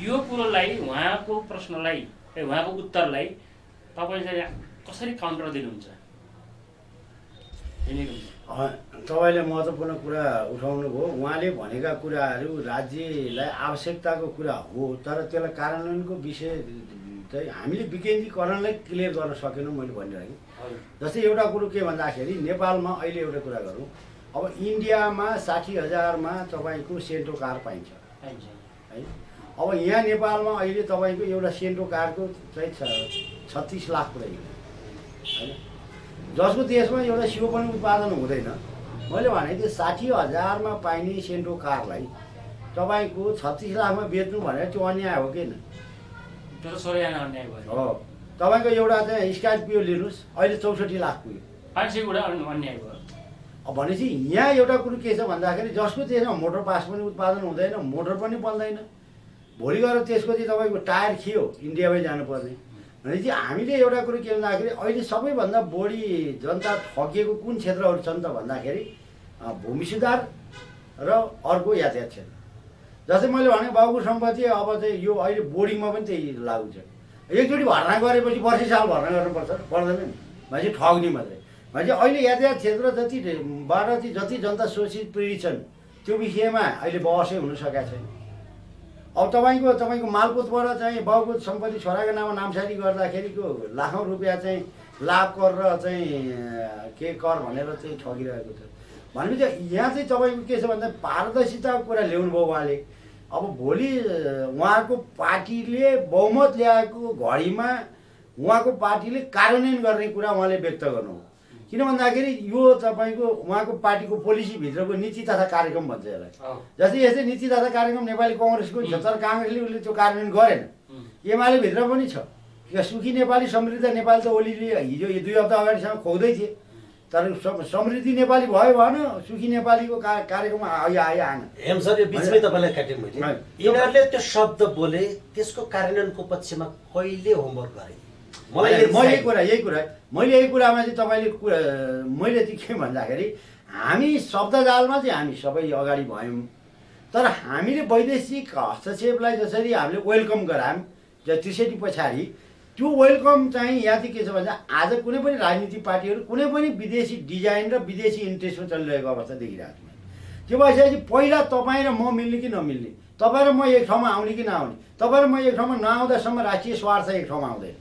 यो कुरोलाई उहाँको प्रश्नलाई उहाँको उत्तरलाई तपाईँले चाहिँ कसरी काउन्टर दिनुहुन्छ? तपाईँले महत्त्वपूर्ण कुरा उठाउनु भयो। उहाँले भनेका कुराहरू राज्यलाई आवश्यकताको कुरा हो, तर त्यसलाई कार्यान्वयनको विषय चाहिँ हामीले विकेन्द्रीकरणलाई क्लियर गर्न सकेनौँ। मैले भनिरहेँ जस्तै एउटा कुरो के भन्दाखेरि नेपालमा अहिले एउटा कुरा गरौँ, अब इन्डियामा 60,000मा तपाईँको सेन्ट्रो कार पाइन्छ पाइन्छ। है। अब यहाँ नेपालमा अहिले तपाईँको एउटा सेन्ट्रो कारको चाहिँ 36 लाख पुऱ्याइयो होइन, जसको देशमा एउटा सियो पनि उत्पादन हुँदैन। मैले भनेको थिएँ 60,000मा पाइने सेन्ट्रो कारलाई तपाईँको 36 लाखमा बेच्नु भनेर त्यो अन्याय हो किन? त्यो त सरेन अन्याय भयो। हो, तपाईँको एउटा चाहिँ स्कर्पियो लिनुहोस्, अहिले 64 लाख पुग्यो। 500 कुरा अन्याय भयो। अब भनेपछि यहाँ एउटा कुरो के छ भन्दाखेरि जसको देशमा मोटर पास पनि उत्पादन हुँदैन, मोटर पनि बन्दैन, भोलि गएर त्यसको चाहिँ तपाईँको टायर खियो इन्डियामै जानुपर्ने। भनेपछि हामीले एउटा कुरो के भन्दाखेरि अहिले सबैभन्दा बढी जनता ठगिएको कुन क्षेत्रहरू छन् त भन्दाखेरि भूमि सुधार र अर्को यातायात क्षेत्र। जस्तै मैले भने बाबुको सम्पत्ति अब चाहिँ यो अहिले बोर्डिङमा पनि त्यही लागु छ। एकचोटि भर्ना गरेपछि वर्षै साल भर्ना गर्नुपर्छ, पर्दैन नि, भनेपछि ठग्ने मात्रै। भनेपछि अहिले यातायात क्षेत्र जतिबाट चाहिँ जति जनता शोषित पीडित छन् त्यो विषयमा अहिले बहसै हुन सकेको छैन। अब तपाईँको मालपोतबाट चाहिँ बाबुको सम्पत्ति छोराको नाममा नामसारी गर्दाखेरिको लाखौँ रुपियाँ चाहिँ लाभ कर र चाहिँ के कर भनेर चाहिँ ठगिरहेको छ। भनेपछि यहाँ चाहिँ तपाईँको के छ भन्दा पारदर्शिताको कुरा ल्याउनु भयो उहाँले। अब भोलि उहाँको पार्टीले बहुमत ल्याएको घडीमा उहाँको पार्टीले कार्यान्वयन गर्ने कुरा उहाँले व्यक्त गर्नु हो। किन भन्दाखेरि यो तपाईँको उहाँको पार्टीको पोलिसीभित्रको नीति तथा कार्यक्रम भन्छ यसलाई। जस्तै यस्तै नीति तथा कार्यक्रम नेपाली कङ्ग्रेसको छ, तर काङ्ग्रेसले उसले त्यो कार्यान्वयन गरेन। एमाले भित्र पनि छ। सुखी नेपाली समृद्ध नेपाली त ओलीले हिजो 2 हप्ता अगाडिसम्म खोज्दै थिए, तर समृद्धि नेपाली भयो भएन, सुखी नेपालीको कार्यक्रम आएन। हेम सर, यो बिचमै तपाईँलाई काटेँ मैले। यिनीहरूले त्यो शब्द बोले, त्यसको कार्यान्वयनको पक्षमा कहिले होमवर्क गरे? मैले यही कुरामा चाहिँ तपाईँले मैले चाहिँ के भन्दाखेरि हामी शब्दजालमा चाहिँ हामी सबै अगाडि भयौँ, तर हामीले वैदेशिक हस्तक्षेपलाई जसरी हामीले वेलकम गरायौँ 63 पछाडि, त्यो वेलकम चाहिँ यहाँ चाहिँ के छ भन्दा आज कुनै पनि राजनीतिक पार्टीहरू कुनै पनि विदेशी डिजाइन र विदेशी इन्ट्रेस्टमा चलिरहेको अवस्था देखिरहेको छ। त्यो भइसकेपछि पहिला तपाईँ र म मिल्ने कि नमिल्ने, तपाईँ र म एक ठाउँमा आउने कि नआउने, तपाईँ र म एक ठाउँमा नआउँदासम्म राष्ट्रिय स्वार्थ एक ठाउँमा आउँदैन।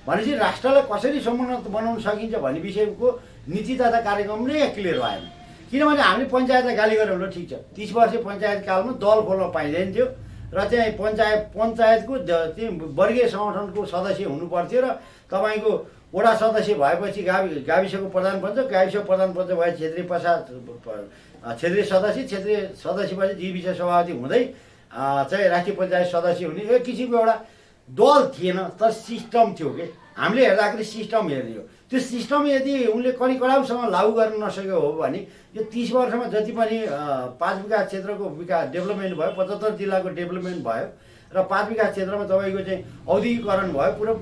भनेपछि राष्ट्रलाई कसरी समुन्नत बनाउन सकिन्छ भन्ने विषयको नीति तथा कार्यक्रम नै क्लियर भएन। किनभने हामीले पञ्चायतलाई गाली गरेर ठिक छ, 30 वर्ष पञ्चायत कालमा दल खोल्न पाइँदैन थियो र चाहिँ पञ्चायतको त्यो वर्गीय सङ्गठनको सदस्य हुनुपर्थ्यो र तपाईँको वडा सदस्य भएपछि गाविसको प्रधान पञ्च, गाविसको प्रधान पञ्च भए क्षेत्रीय सदस्यपछि जीविका सभापति हुँदै चाहिँ राष्ट्रिय पञ्चायत सदस्य हुने एक किसिमको एउटा दल थिएन, तर सिस्टम थियो कि हामीले हेर्दाखेरि सिस्टम हेर्ने हो। त्यो सिस्टम यदि उनले कडाउसँग लागू गर्न नसकेको हो भने यो 30 वर्षमा जति पनि 5 विकास क्षेत्रको विकास डेभलपमेन्ट भयो, 75 जिल्लाको डेभलपमेन्ट भयो र 5 विकास क्षेत्रमा तपाईँको चाहिँ औद्योगिकरण भयो, पुरो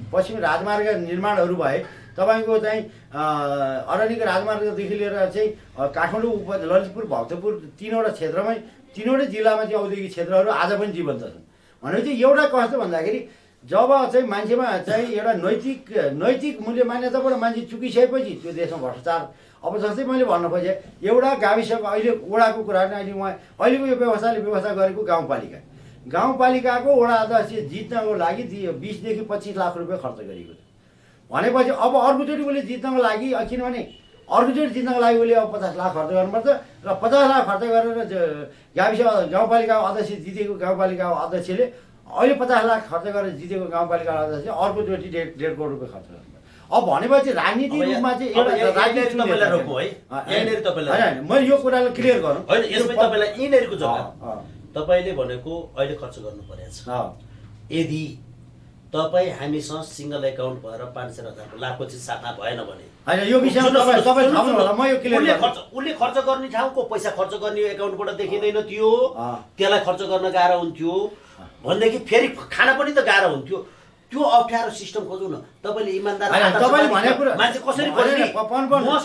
पश्चिमी राजमार्ग निर्माणहरू भए, तपाईँको चाहिँ अरण्यको राजमार्गदेखि लिएर चाहिँ काठमाडौँ ललितपुर भक्तपुर 3वटा क्षेत्रमै 3वटै जिल्लामा चाहिँ औद्योगिक क्षेत्रहरू आज पनि जीवन्त छन्। भनेपछि एउटा कस्तो भन्दाखेरि जब चाहिँ मान्छेमा चाहिँ एउटा नैतिक मूल्य मान्यताबाट मान्छे चुकिसकेपछि त्यो देशमा भ्रष्टाचार। अब जस्तै मैले भन्नु खोजेँ एउटा गाविसको अहिले वडाको कुरा अहिले अहिलेको यो व्यवस्था गरेको गाउँपालिकाको वडा अध्यक्ष जित्नको लागि 20 देखि 25 लाख रुपियाँ खर्च गरिएको छ। भनेपछि अब अर्कोचोटि उसले जित्नको लागि, किनभने अर्कोचोटि जित्नको लागि उसले अब 50 लाख खर्च गर्नुपर्छ र 50 लाख खर्च गरेर गाउँपालिका अध्यक्ष जितेको गाउँपालिका अध्यक्षले अहिले 50 लाख खर्च गरेर जितेको गाउँपालिका अध्यक्ष अर्कोचोटि 1.5 करोड रुपियाँ खर्च गर्नुपर्छ। अब भनेपछि राजनीतिक रूपमा चाहिँ मैले यो कुरालाई क्लियर गरौँ। यसमै तपाईँलाई यिनीहरूको जग्गा तपाईँले भनेको अहिले खर्च गर्नु परेछ। यदि तपाईँ हामीसँग सिङ्गल एकाउन्ट भएर 500,000 लाखको चाहिँ साथा भएन भने होइन, यो विषयमा तपाईँ थाहा होला, म यो क्लियर उसले खर्च गर्ने ठाउँको पैसा खर्च गर्ने एकाउन्टबाट देखिँदैन थियो, त्यसलाई खर्च गर्न गाह्रो हुन्थ्यो भनेदेखि फेरि खाना पनि त गाह्रो हुन्थ्यो। त्यो अप्ठ्यारो सिस्टम खोज्नु न। तपाईँले इमान्दार मान्छे कसरी म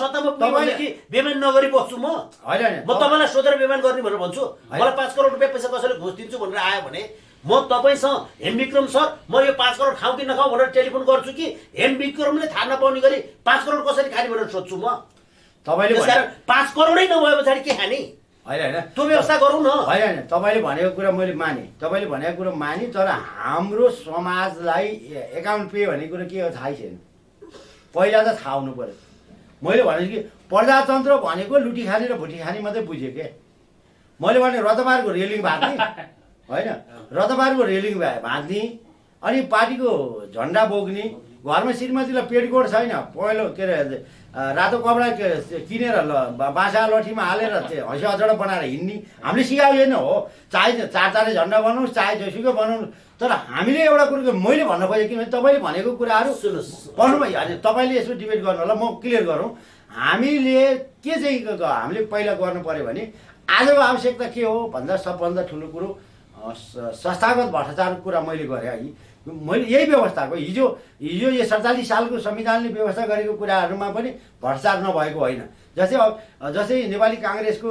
सत्तामा पुगेपछि बेमान नगरी बस्छु म तपाईँलाई सोधेर बेमान गर्ने भनेर भन्छु। मलाई 5 करोड रुपियाँ पैसा कसैले घुस दिन्छु भनेर आयो भने म तपाईँसँग हेमविक्रम सर म यो 5 करोड खाउँ कि नखाउँ भनेर टेलिफोन गर्छु कि हेमविक्रमले थाहा नपाउने गरी 5 करोड कसरी खाने भनेर सोध्छु म। तपाईँले 5 करोडै नभए पछाडि के खाने? होइन त्यो व्यवस्था गरौँ न। होइन, तपाईँले भनेको कुरा मैले माने, तपाईँले भनेको कुरा माने, तर हाम्रो समाजलाई एकाउन्ट पे भन्ने कुरो के हो थाहै छैन। पहिला त थाहा हुनु पर्यो। मैले भने कि प्रजातन्त्र भनेको लुटी खाने र भुटी खाने मात्रै बुझेँ के। मैले भने रतबारको रेलिङ भाँच्ने होइन, रतबारको रेलिङ भाँच्ने अनि पार्टीको झन्डा बोक्ने, घरमा श्रीमतीलाई पेटकोट छैन पहिलो के अरे रातो कपडा किनेर बाँसा लठीमा हालेर हँसी अचडा बनाएर हिँड्ने हामीले सिकाएन हो। चाहे चार झन्डा बनाउनुहोस्, चाहे जोसुकै बनाउनु, तर हामीले एउटा कुरो मैले भन्न खोजेँ किनभने तपाईँले भनेको कुराहरू पढ्नुमा होइन। तपाईँले यसो डिबेट गर्नु होला, म क्लियर गरौँ। हामीले के चाहिँ हामीले पहिला गर्नु पऱ्यो भने आजको आवश्यकता के हो भन्दा सबभन्दा ठुलो कुरो संस्थागत भ्रष्टाचारको कुरा मैले गरेँ अघि। मैले यही व्यवस्थाको हिजो यो 47 सालको संविधानले व्यवस्था गरेको कुराहरूमा पनि भ्रष्टाचार नभएको होइन। जस्तै नेपाली काङ्ग्रेसको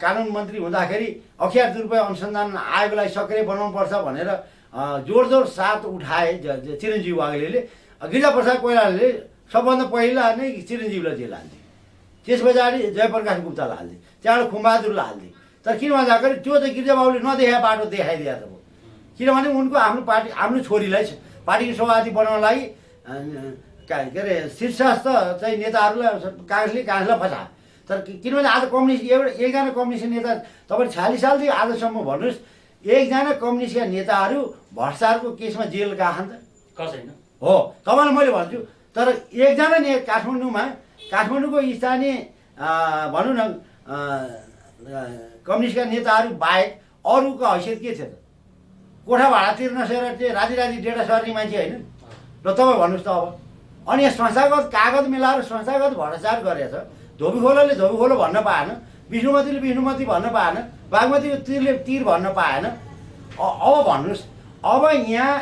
कानुन मन्त्री हुँदाखेरि अख्तियार दुरुपयोग अनुसन्धान आयोगलाई सक्रिय बनाउनुपर्छ भनेर जोड साथ उठाए चिरञ्जीवी वाग्लेले। गिरिजाप्रसाद कोइरालाले सबभन्दा पहिला नै चिरञ्जीवीलाई जेल हाल्थे, त्यस पछाडि जयप्रकाश गुप्तालाई हाल्थे, त्यहाँबाट खुमबहादुरलाई हाल्थे। तर किन भन्दाखेरि त्यो चाहिँ गिरिजाबाबुले नदेखाए बाटो देखाइदिएर त। किनभने उनको आफ्नो छोरीलाई पार्टीको सभापति बनाउन लागि के अरे शीर्षस्थ चाहिँ नेताहरूलाई काङ्ग्रेसलाई फसायो। तर किनभने आज कम्युनिस्ट एकजना कम्युनिस्ट नेता तपाईँले 46 सालदेखि आजसम्म भन्नुहोस् एकजना कम्युनिस्टका नेताहरू भ्रष्टाचारको केसमा जेल गएका छन् त? कसैन हो, तपाईँलाई मैले भन्छु। तर एकजना काठमाडौँको स्थानीय भनौँ न कम्युनिस्टका नेताहरू बाहेक अरूको हैसियत के थियो त? कोठा भाडा तिर्न सकेर चाहिँ राति डेढा सर्ने मान्छे होइन र तपाईँ भन्नुहोस् त अब। अनि यहाँ संस्थागत कागज मिलाएर संस्थागत भ्रष्टाचार गरेछ। धोबीखोलाले धोबीखोलो भन्न पाएन, विष्णुमतीले विष्णुमती भन्न पाएन, बागमतीको तीरले तीर भन्न पाएन। अब भन्नुहोस्, अब यहाँ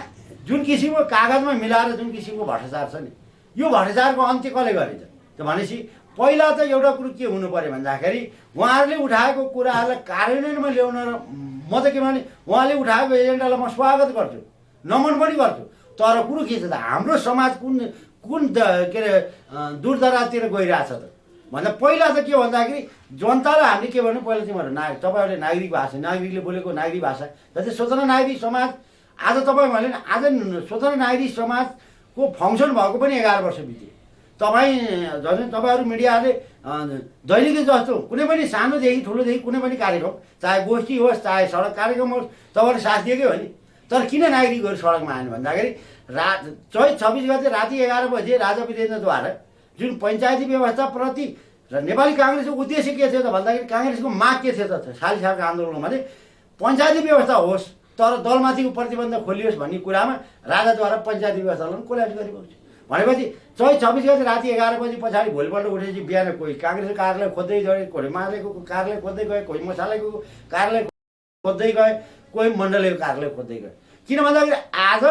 जुन किसिमको कागजमा मिलाएर जुन किसिमको भ्रष्टाचार छ नि, यो भ्रष्टाचारको अन्त्य कसले गरिन्छ त भनेपछि पहिला त एउटा कुरो के हुनु पऱ्यो भन्दाखेरि उहाँहरूले उठाएको कुराहरूलाई कार्यान्वयनमा ल्याउन र म त के भने उहाँले उठाएको एजेन्डालाई म स्वागत गर्छु, नमन पनि गर्छु। तर कुरो के छ त हाम्रो समाज कुन के अरे दूरदराजतिर गइरहेछ त भन्दा पहिला त के भन्दाखेरि जनतालाई हामीले के भन्नु पहिला चाहिँ तपाईँहरूले नागरिक भाषा, नागरिकले बोलेको नागरिक भाषा जस्तै स्वतन्त्र नागरिक समाज। आज तपाईँ भने आज स्वतन्त्र नागरिक समाजको फङ्सन भएको पनि 11 वर्ष बित्यो। तपाईँहरू मिडियाले दैनिकी जस्तो कुनै पनि सानोदेखि ठुलोदेखि कुनै पनि कार्यक्रम चाहे गोष्ठी होस् चाहे सडक कार्यक्रम होस् तपाईँहरूले साथ दिएकै हो नि। तर किन नागरिकहरू सडकमा आएन भन्दाखेरि चैत 26 गते राति 11 बजे राजा वीरेन्द्रद्वारा जुन पञ्चायती व्यवस्थाप्रति र नेपाली काङ्ग्रेसको उद्देश्य के थियो त भन्दाखेरि काङ्ग्रेसको माग के थियो त 40 सालको आन्दोलनमा भने पञ्चायती व्यवस्था होस् तर दलमाथिको प्रतिबन्ध खोलियोस् भन्ने कुरामा राजाद्वारा पञ्चायती व्यवस्थालाई कोल्याप्स गरिएको छ। भनेपछि चैत 26 गते राति 11 बजी पछाडि भोलिपल्ट उठेपछि बिहान कोही काङ्ग्रेसको कार्यालय खोज्दै गए, कोही मालेको कार्यालय खोज्दै गए, कोही मसालेको कार्यालय खोज्दै गए, कोही मण्डलीको कार्यालय खोज्दै गए। किन भन्दाखेरि आज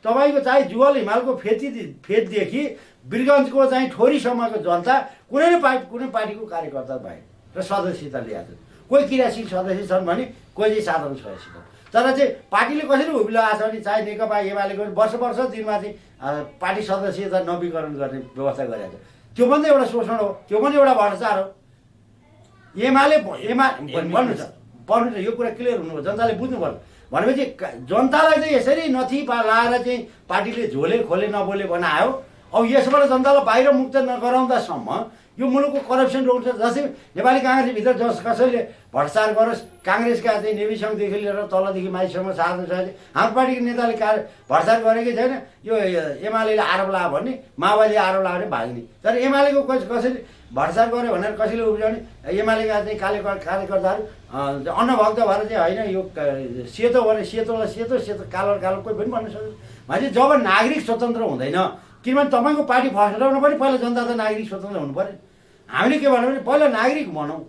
तपाईँको चाहे जुवल हिमालको फेददेखि वीरगन्जको चाहिँ ठोरीसम्मको जनता कुनै पार्टीको कार्यकर्ता भए र सदस्यता ल्याएको। कोही क्रियाशील सदस्य छन् भने कोही चाहिँ साधारण सदस्य छन्। तर चाहिँ पार्टीले कसरी हुबिलाएको छ भने चाहे नेकपा एमालेको वर्ष दिनमा चाहिँ पार्टी सदस्यता नवीकरण गर्ने व्यवस्था गरेको छ। त्यो पनि एउटा शोषण हो, त्यो पनि एउटा भ्रष्टाचार हो। भन्नु छ यो कुरा क्लियर हुनु, जनताले बुझ्नु पर्छ। भनेपछि जनतालाई चाहिँ यसरी नथी लाएर चाहिँ पार्टीले झोले खोले नबोले बनायो। अब यसबाट जनतालाई बाहिर मुक्त नगराउँदासम्म यो मुलुकको करप्सन रोक्छ। जस्तै नेपाली काङ्ग्रेसभित्र कसैले भ्रष्टाचार गरोस्, काङ्ग्रेसका चाहिँ नेविसङदेखि लिएर तलदेखि माथिसम्म साधन छ। हाम्रो पार्टीको नेताले भ्रष्टाचार गरेकै छैन, यो एमालेले आरोप लगायो भने माओवादीले आरोप लगायो भने भाग्ने। तर एमालेको कसैले भ्रष्टाचार गर्यो भनेर कसैले उब्जाउने एमालेका चाहिँ कार्यकर्ताहरू अन्नभक्त भएर चाहिँ होइन यो सेतो भने सेतोलाई सेतो सेतो कालो कालो कोही पनि भन्न सक्दैन। भनेपछि जब नागरिक स्वतन्त्र हुँदैन, किनभने तपाईँको पार्टी फस्टाउनु पनि पहिला जनता त नागरिक स्वतन्त्र हुनु पऱ्यो। हामीले के भन्यो भने पहिला नागरिक भनौँ,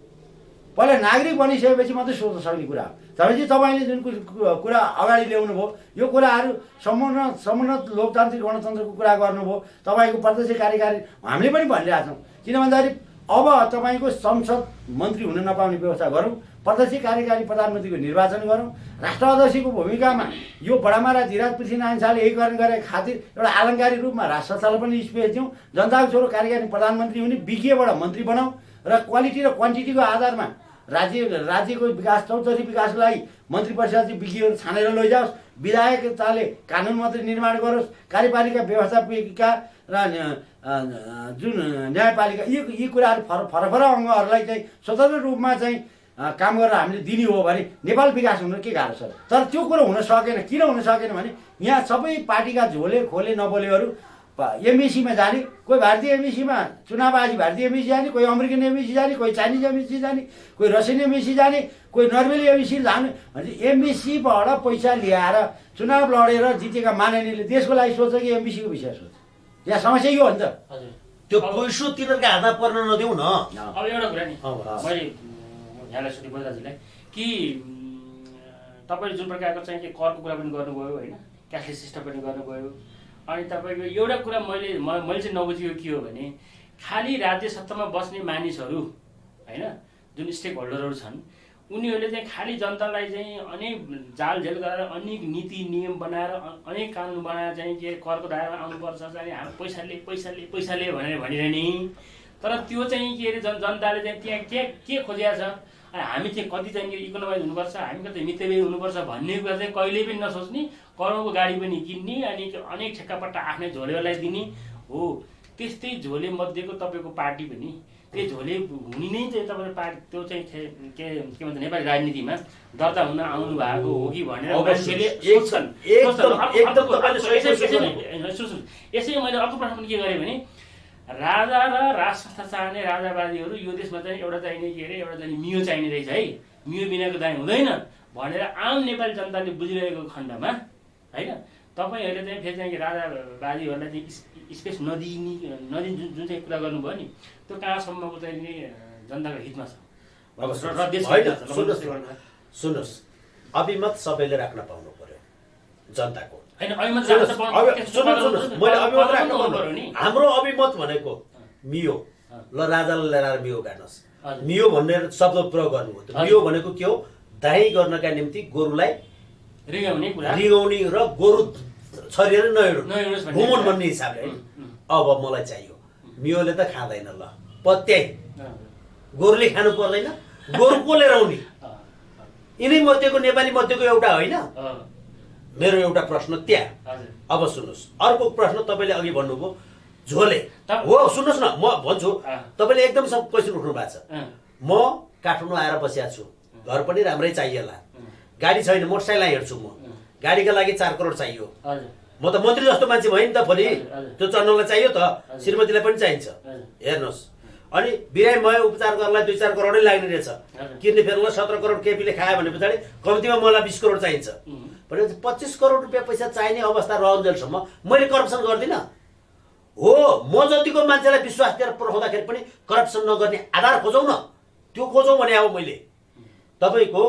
पहिला नागरिक बनिसकेपछि मात्रै सोच्न सक्ने कुरा हो। भनेपछि तपाईँले जुन कुरा अगाडि ल्याउनु भयो यो कुराहरू समुन्नत लोकतान्त्रिक गणतन्त्रको कुरा गर्नुभयो। तपाईँको प्रत्यक्ष कार्यकारी हामीले पनि भनिरहेका छौँ। किन भन्दाखेरि अब तपाईँको संसद मन्त्री हुन नपाउने व्यवस्था गरौँ, प्रत्यक्ष कार्यकारी प्रधानमन्त्रीको निर्वाचन गरौँ, राष्ट्र अध्यक्षको भूमिकामा यो बडामारा धीराज पृथ्वीनारायण शाहले एकीकरण गरेको खातिर एउटा आलङ्कारी रूपमा राष्ट्र संस्थालाई पनि स्पेस दिउँ, जनताको छोरो कार्यकारी प्रधानमन्त्री हुने विज्ञबाट मन्त्री बनाऊ र क्वालिटी र क्वान्टिटीको आधारमा राज्यको विकास चौतर्फी विकासको लागि मन्त्री परिषद चाहिँ विज्ञहरू छानेर लैजाओस्। विधायकताले कानुन मात्रै निर्माण गरोस्, कार्यपालिका व्यवस्थापिका र जुन न्यायपालिका यी कुराहरू फरक अङ्गहरूलाई चाहिँ स्वतन्त्र रूपमा चाहिँ काम गरेर हामीले दिने हो भने नेपाल विकास हुन के गाह्रो छ। तर त्यो कुरो हुन सकेन। किन हुन सकेन भने यहाँ सबै पार्टीका झोले खोले नबोलेहरू एमबिसीमा जाने, कोही भारतीय एमबिसीमा चुनाव आदि भारतीय एमबिसी जाने, कोही अमेरिकन एमबिसी जाने, कोही चाइनिज एमबिसी जाने, कोही रसियन एमबिसी जाने, कोही नर्वेली एमबिसी जाने। भने एमबिसीबाट पैसा ल्याएर चुनाव लडेर जितेका माननीयले देशको लागि सोच्छ कि एमबिसीको विषय सोच्छ? यहाँ समस्या यो हो नि त। त्यो पैसो तिनीहरूका हातमा पर्न नदेऊ न। अब एउटा कुरा नि मैले यहाँलाई सोधेँ बलदाजुलाई कि तपाईँले जुन प्रकारको चाहिँ के करको कुरा पनि गर्नुभयो होइन, क्यासलेस सिस्टम पनि गर्नुभयो। अनि तपाईँको एउटा कुरा मैले चाहिँ नबुझेको के हो भने खालि राज्य सत्तामा बस्ने मानिसहरू होइन, जुन स्टेक होल्डरहरू छन्, उनीहरूले चाहिँ खालि जनतालाई चाहिँ अनेक जालझेल गरेर अनेक नीति नियम बनाएर अनेक कानुन बनाएर चाहिँ के करको दायरामा आउनुपर्छ, चाहिँ हाम्रो पैसाले भनेर भनिरहने। तर त्यो चाहिँ के अरे जनताले चाहिँ त्यहाँ के खोजिया छ, हामी चाहिँ कति चाहिँ इकोनोमाइज हुनुपर्छ, हामी कति मितव्ययी हुनुपर्छ भन्ने कुरा चाहिँ कहिल्यै पनि नसोच्ने, करोडको गाडी पनि किन्ने, अनि अनेक ठेक्कापट्टा आफ्नै झोलेहरूलाई दिने हो। त्यस्तै झोले मध्येको तपाईँको पार्टी पनि त्यो झोले हुने नै चाहिँ तपाईँको पार्टी त्यो चाहिँ के भन्छ नेपाली राजनीतिमा दर्ता हुन आउनु भएको हो कि भनेर मान्छेले सोच्छन्। यसै मैले अर्को प्रश्न पनि के गरेँ भने राजा र राज संस्था चाहने राजावादीहरू यो देशमा चाहिँ एउटा चाहिने के अरे एउटा चाहिँ मियो चाहिने रहेछ है, मियो बिनाको दाइ हुँदैन भनेर आम नेपाली जनताले बुझिरहेको खण्डमा होइन, तपाईँहरूले चाहिँ फेरि चाहिँ राजावादीहरूलाई चाहिँ स्पेस नदिने जुन चाहिँ कुरा गर्नुभयो नि, त्यो कहाँसम्मको चाहिँ जनताको हितमा छ? सुन्नुहोस्, अभिमत सबैले राख्न पाउनु पर्यो जनताको होइन। अभिमत हाम्रो अभिमत भनेको मियो ल, राजालाई ल्याएर मियो गाड्नुहोस्। मियो भन्ने शब्द प्रयोग गर्नुभयो। मियो भनेको के हो? दाही गर्नका निम्ति गोरुलाई रिगाउने र गोरु छरिएर नहिँडोस् घुमुन् भन्ने हिसाबले है। अब मलाई चाहियो, मियोले त खाँदैन, ल पत्याइ गोरुले खानु पर्दैन, गोरु कसले राउने? यिनै मध्येको नेपाली मध्येको एउटा होइन। मेरो एउटा प्रश्न त्यहाँ। अब सुन्नुहोस्, अर्को प्रश्न तपाईँले अघि भन्नुभयो झोले हो। सुन्नुहोस् न, म भन्छु, तपाईँले एकदम सब क्वेसन उठ्नु भएको छ। म काठमाडौँ आएर बसिएको छु, घर पनि राम्रै चाहिएला, गाडी छैन, मोटरसाइकल हिँड्छु म, गाडीका लागि 4 करोड चाहियो। म त मन्त्री जस्तो मान्छे भयो नि त, भोलि त्यो चढ्नलाई चाहियो त, श्रीमतीलाई पनि चाहिन्छ। हेर्नुहोस्, अनि बिरामी उपचार गर्नलाई 2-4 करोडै लाग्ने रहेछ, किड्नी फेर्नलाई 17 करोड केपीले खायो भने पछाडि कम्तीमा मलाई 20 करोड चाहिन्छ भने 25 करोड रुपियाँ पैसा चाहिने अवस्था रहन्जेलसम्म मैले करप्सन गर्दिनँ हो। म जतिको मान्छेलाई विश्वास दिएर पठाउँदाखेरि पनि करप्सन नगर्ने आधार खोजौँ न, त्यो खोजौँ भने अब मैले तपाईँको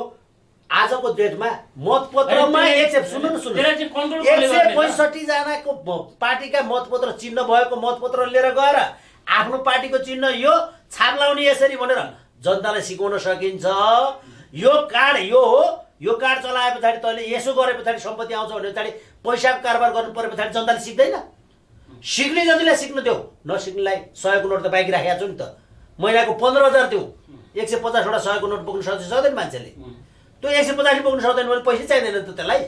आजको डेटमा मतपत्रमा 165 जनाको पार्टीका मतपत्र चिन्ह भएको मतपत्र लिएर गएर आफ्नो पार्टीको चिन्ह यो छाप लाउने यसरी भनेर जनतालाई सिकाउन सकिन्छ। यो कार्ड यो हो, यो कार्ड चलाए पछाडि तैँले यसो गरे पछाडि सम्पत्ति आउँछ भने पछाडि पैसाको कारोबार गर्नु परे पछाडि जनताले सिक्दैन। सिक्ने जतिलाई सिक्न देऊ, नसिक्नेलाई 100 को नोट त बाँकी राखेको छु नि त। महिनाको 15,000 दिउँ, 150 वटा 100 को नोट बोक्नु सक्दैन मान्छेले। त्यो 150 बोक्नु सक्दैन भने पैसा चाहिँदैन त त्यसलाई।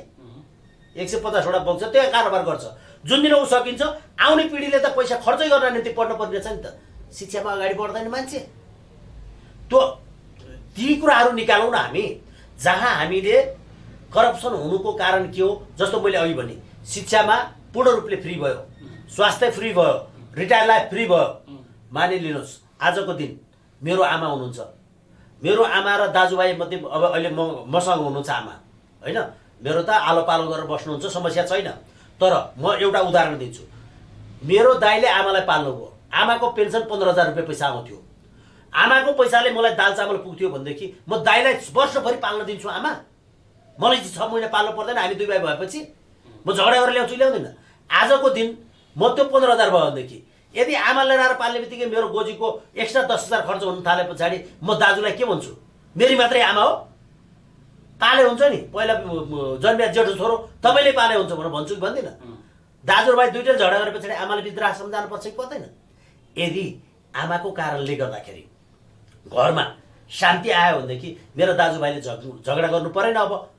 150 वटा बोक्छ, त्यो कारोबार गर्छ। जुन दिन ऊ सकिन्छ, आउने पिँढीले त पैसा खर्चै गर्न निम्ति पढ्नु पर्ने रहेछ नि त। शिक्षामा अगाडि बढ्दैन मान्छे। त्यो ती कुराहरू निकालौँ न हामी, जहाँ हामीले करप्सन हुनुको कारण के हो। जस्तो मैले अघि भने, शिक्षामा पूर्ण रूपले फ्री भयो, स्वास्थ्य फ्री भयो, रिटायर लाइफ फ्री भयो। मानिलिनुहोस् आजको दिन मेरो आमा हुनुहुन्छ, मेरो आमा र दाजुभाइ मध्ये अब अहिले मसँग हुनुहुन्छ आमा होइन, मेरो त आलो पालो गरेर बस्नुहुन्छ, समस्या छैन। तर म एउटा उदाहरण दिन्छु, मेरो दाइले आमालाई पाल्नुभयो, आमाको पेन्सन 15,000 रुपियाँ पैसा आउँथ्यो, आमाको पैसाले मलाई दाल चामल पुग्थ्यो भनेदेखि म दाइलाई वर्षभरि पाल्न दिन्छु आमा? मलाई 6 महिना पाल्नु पर्दैन? हामी 2 भाइ भएपछि म झगडा गरेर ल्याउँदैन। आजको दिन म त्यो 15,000 भयो भनेदेखि यदि आमाले ल्याएर पाल्ने बित्तिकै मेरो गोजीको एक्स्ट्रा 10,000 खर्च हुन थाले पछाडि म दाजुलाई के भन्छु? मेरी मात्रै आमा हो, पाले हुन्छ नि, पहिला जन्मिया जेठो छोरो तपाईँले पाले हुन्छ भनेर भन्छु कि भन्दिनँ? दाजुभाइ दुइटै झगडा गरे पछाडि आमाले वृद्धाश्रम जानुपर्छ कि पर्दैन? यदि आमाको कारणले गर्दाखेरि घरमा शान्ति आयो भनेदेखि मेरो दाजुभाइले झगडा गर्नु परेन। अब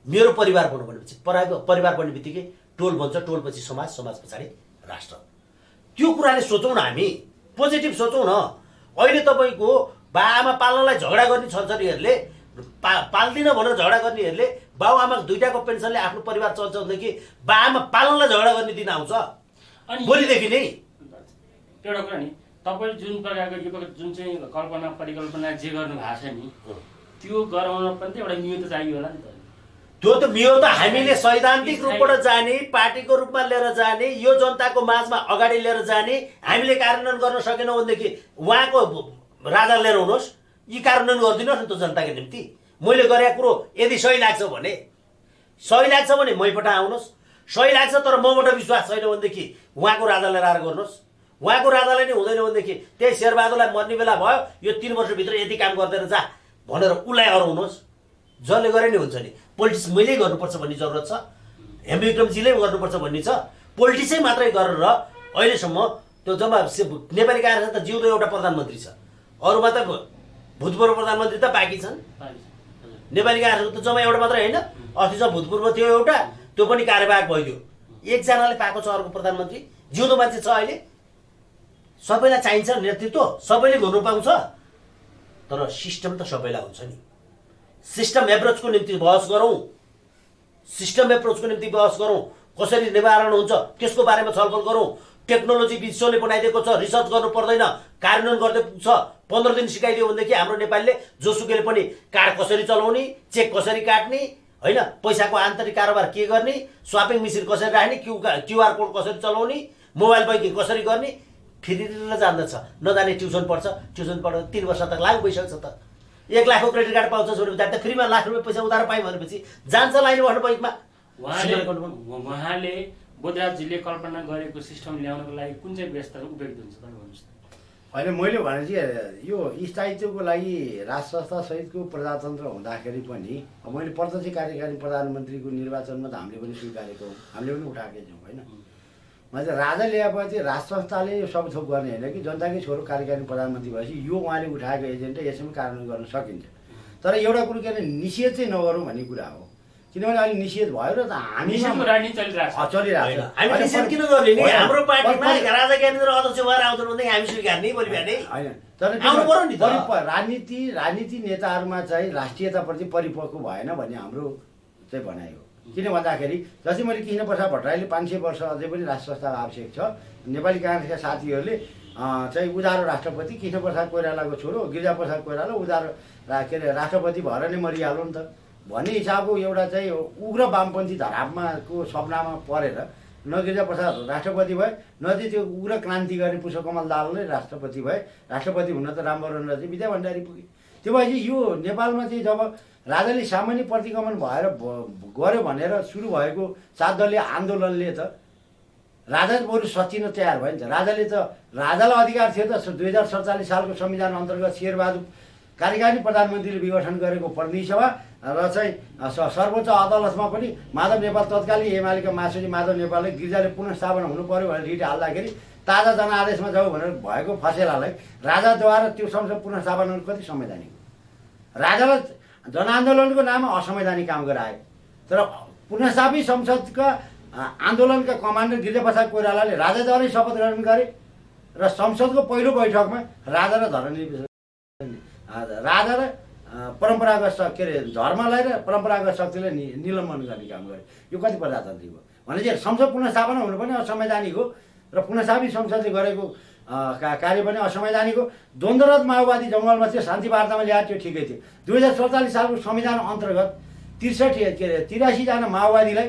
मेरो परिवार बन्नु भनेपछि परिवार बन्ने बित्तिकै टोल बन्छ, टोलपछि समाज, समाज पछाडि राष्ट्र। त्यो कुराले सोचौँ न, हामी पोजिटिभ सोचौँ न। अहिले तपाईँको बाआमा पाल्नलाई झगडा गर्ने छन्छरीहरूले पाल्दिन भनेर झगडा गर्नेहरूले बाउआमाको दुईटाको पेन्सनले आफ्नो परिवार चल्छ भनेदेखि बाआमा पाल्नलाई झगडा गर्ने दिन आउँछ अनि भोलिदेखि नै। एउटा कुरा नि, तपाईँले जुन प्रकारको यो जुन चाहिँ कल्पना परिकल्पना जे गर्नु भएको छ नि, त्यो गराउन पनि त एउटा नियत चाहियो होला नि त। त्यो त मियो त हामीले सैद्धान्तिक रूपबाट जाने, पार्टीको रूपमा लिएर जाने, यो जनताको माझमा अगाडि लिएर जाने। हामीले कार्यान्वयन गर्न सकेनौँ भनेदेखि उहाँको राजा लिएर आउनुहोस्, यी कार्यान्वयन गरिदिनुहोस् न त जनताको निम्ति। मैले गरेको कुरो यदि सही लाग्छ भने मैपट आउनुहोस्, सही लाग्छ तर मबाट विश्वास छैन भनेदेखि उहाँको राजा लिएर आएर गर्नुहोस्। उहाँको राजालाई नै हुँदैन भनेदेखि त्यही शेरबहादुरलाई मर्ने बेला भयो, यो 3 वर्षभित्र यति काम गर्दैन जा भनेर उसलाई हराउनुहोस्। जसले गरे नि हुन्छ नि। पोलिटिक्स मैले गर्नुपर्छ भन्ने जरुरत छ, हेम विक्रमजीले गर्नुपर्छ भन्ने छ। पोलिटिक्सै मात्रै गरेर अहिलेसम्म त्यो जम्मा नेपाली काङ्ग्रेसमा त जिउँदो एउटा प्रधानमन्त्री छ, अरूमा त भूतपूर्व प्रधानमन्त्री त बाँकी छन्। नेपाली काङ्ग्रेसको त जम्मा एउटा मात्रै होइन, अस्तिसम्म भूतपूर्व थियो एउटा, त्यो पनि कार्यवाहक भइदियो। एकजनाले पाएको छ अर्को प्रधानमन्त्री, जिउँदो मान्छे छ अहिले। सबैलाई चाहिन्छ नेतृत्व, सबैले गर्नु पाउँछ, तर सिस्टम त सबैलाई हुन्छ नि। सिस्टम एप्रोचको निम्ति बहस गरौँ, कसरी निवारण हुन्छ त्यसको बारेमा छलफल गरौँ। टेक्नोलोजी विश्वले बनाइदिएको छ, रिसर्च गर्नु पर्दैन, कार्यान्वयन गर्दै पुग्छ। 15 दिन सिकाइदियो भनेदेखि हाम्रो नेपालीले जोसुकैले पनि कार्ड कसरी चलाउने, चेक कसरी काट्ने, होइन पैसाको आन्तरिक कारोबार के गर्ने, स्वापिङ मेसिन कसरी राख्ने, क्युआर कोड कसरी चलाउने, मोबाइल बैंकिङ कसरी गर्ने फेरि जान्दछ। नजाने ट्युसन पढ्छ, ट्युसन पढ्दा 3 वर्ष तक लागु भइसक्छ त। 1 लाखको क्रेडिट कार्ड पाउँछ भने त फ्रीमा लाख रुपियाँ पैसा उधार पाएँ भनेपछि जान्छ लाइन बस्नु बैंकमा। उहाँले बोधराजजीले कल्पना गरेको सिस्टम ल्याउनको लागि कुन चाहिँ व्यवस्था उपयुक्त हुन्छ तपाईँ भन्नुहोस् त। होइन, मैले भने चाहिँ यो स्थायित्वको लागि राज संस्था सहितको प्रजातन्त्र हुँदाखेरि पनि मैले प्रत्यक्ष कार्यकारी प्रधानमन्त्रीको निर्वाचनमा त हामीले पनि स्वीकारेको हौँ, हामीले पनि उठाएकै छौँ। होइन, मैले चाहिँ राजा ल्याएपछि राज संस्थाले यो सब थोक गर्ने होइन कि जनताकै छोरो कार्यकारी प्रधानमन्त्री भएपछि यो उहाँले उठाएको एजेन्डा यसैमा कार्यान्वयन गर्न सकिन्छ। तर एउटा कुरो के अरे निषेध चाहिँ नगरौँ भन्ने कुरा हो, किनभने अहिले निषेध भयो र त हामी राजनीति चलिरहेको चलिरहेको छ। हामी निषेध किन गर्ने नि? हाम्रो पार्टीमा राजा ज्ञानेन्द्र अध्यक्ष भएर आउँछन् भनेदेखि हामी स्वीकार्ने भोलि बिहानै होइन। तर आउनु पर्यो नि त। राजनीति नेताहरूमा चाहिँ राष्ट्रियताप्रति परिपक्व भएन भन्ने हाम्रो चाहिँ भनाइ हो। किन भन्दाखेरि जस्तै मैले कृष्णप्रसाद भट्टराईले 500 वर्ष अझै पनि राष्ट्र संस्था आवश्यक छ। नेपाली काङ्ग्रेसका साथीहरूले चाहिँ उदारो राष्ट्रपति कृष्णप्रसाद कोइरालाको छोरो गिरिजाप्रसाद कोइराला उदारो के अरे राष्ट्रपति भएर नै मरिहाल्यो नि त भन्ने हिसाबको एउटा चाहिँ उग्र वामपन्थी धरापमाको सपनामा परेर न गिरिजाप्रसाद राष्ट्रपति भए, न चाहिँ त्यो उग्र क्रान्ति गर्ने पुष्पकमल दाहालले राष्ट्रपति भए। राष्ट्रपति हुन त रामवरण चाहिँ विद्या भण्डारी पुगे। त्यो भएपछि यो नेपालमा चाहिँ जब राजाले सामान्य प्रतिगमन भएर गऱ्यो भनेर सुरु भएको 7 दलीय आन्दोलनले त राजा बरु सचिन तयार भयो नि त। राजालाई अधिकार थियो त 2047 सालको संविधान अन्तर्गत शेरबहादुर कार्यकारी प्रधानमन्त्रीले विघटन गरेको प्रतिनिधि सभा र चाहिँ सर्वोच्च अदालतमा पनि माधव नेपाल तत्कालीन एमालेका महासचिव माधव नेपालले गिरिजाले पुनर्स्थापना हुनु पर्यो भनेर रिट हाल्दाखेरि ताजा जनआदेशमा जाऊ भनेर भएको फसेलालाई राजाद्वारा त्यो संसद पुनर्स्थापना कति संवैधानिक हो। राजालाई जनआन्दोलनको नाममा असंवैधानिक काम गरायो। तर पुनर्स्थापित संसदका आन्दोलनका कमान्डर गिरिजाप्रसाद कोइरालाले राजाद्वारै शपथ ग्रहण गरे र संसदको पहिलो बैठकमा राजा र परम्परागत के अरे धर्मलाई र परम्परागत शक्तिलाई निलम्बन गर्ने काम गरे। यो कति प्रजातान्त्रिक हो भने चाहिँ संसद पुनर्स्थापना हुनु पनि असंवैधानिक हो र पुनर्स्थापित संसदले गरेको कार्य पनि असंवैधानिक हो। द्वन्द्वरत माओवादी जङ्गलमा चाहिँ शान्ति वार्तामा ल्याएर त्यो ठिकै थियो। 2047 सालको संविधान अन्तर्गत 83 जना माओवादीलाई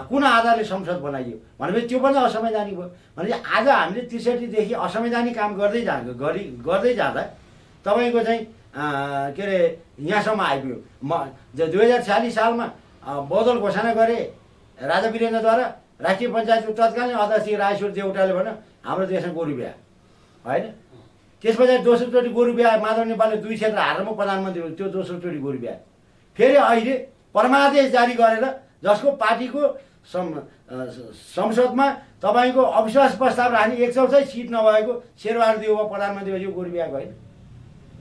कुन आधारले संसद बनाइयो भनेपछि त्यो पनि असंवैधानिक भयो। भनेपछि आज हामीले 63 देखि असंवैधानिक काम गर्दै जाँदा तपाईँको चाहिँ के अरे यहाँसम्म आइपुग्यो। 2046 सालमा बदल घोषणा गरे राजा वीरेन्द्रद्वारा। राष्ट्रिय पञ्चायतको तत्कालीन अध्यक्ष राजेश्वर देउटाले भन्यो हाम्रो देशमा गोरु बिहा होइन। त्यस पछाडि दोस्रो चोटि गोरु बिहा माधव नेपालले 2 क्षेत्र हारेर म प्रधानमन्त्री भयो, त्यो दोस्रो चोटि गोरु बिहा। फेरि अहिले परमादेश जारी गरेर जसको पार्टीको संसदमा तपाईँको अविश्वास प्रस्ताव राख्ने 1/4 सिट नभएको शेरबहादुर देउवा प्रधानमन्त्री भयो, यो गोरु बिहाको होइन।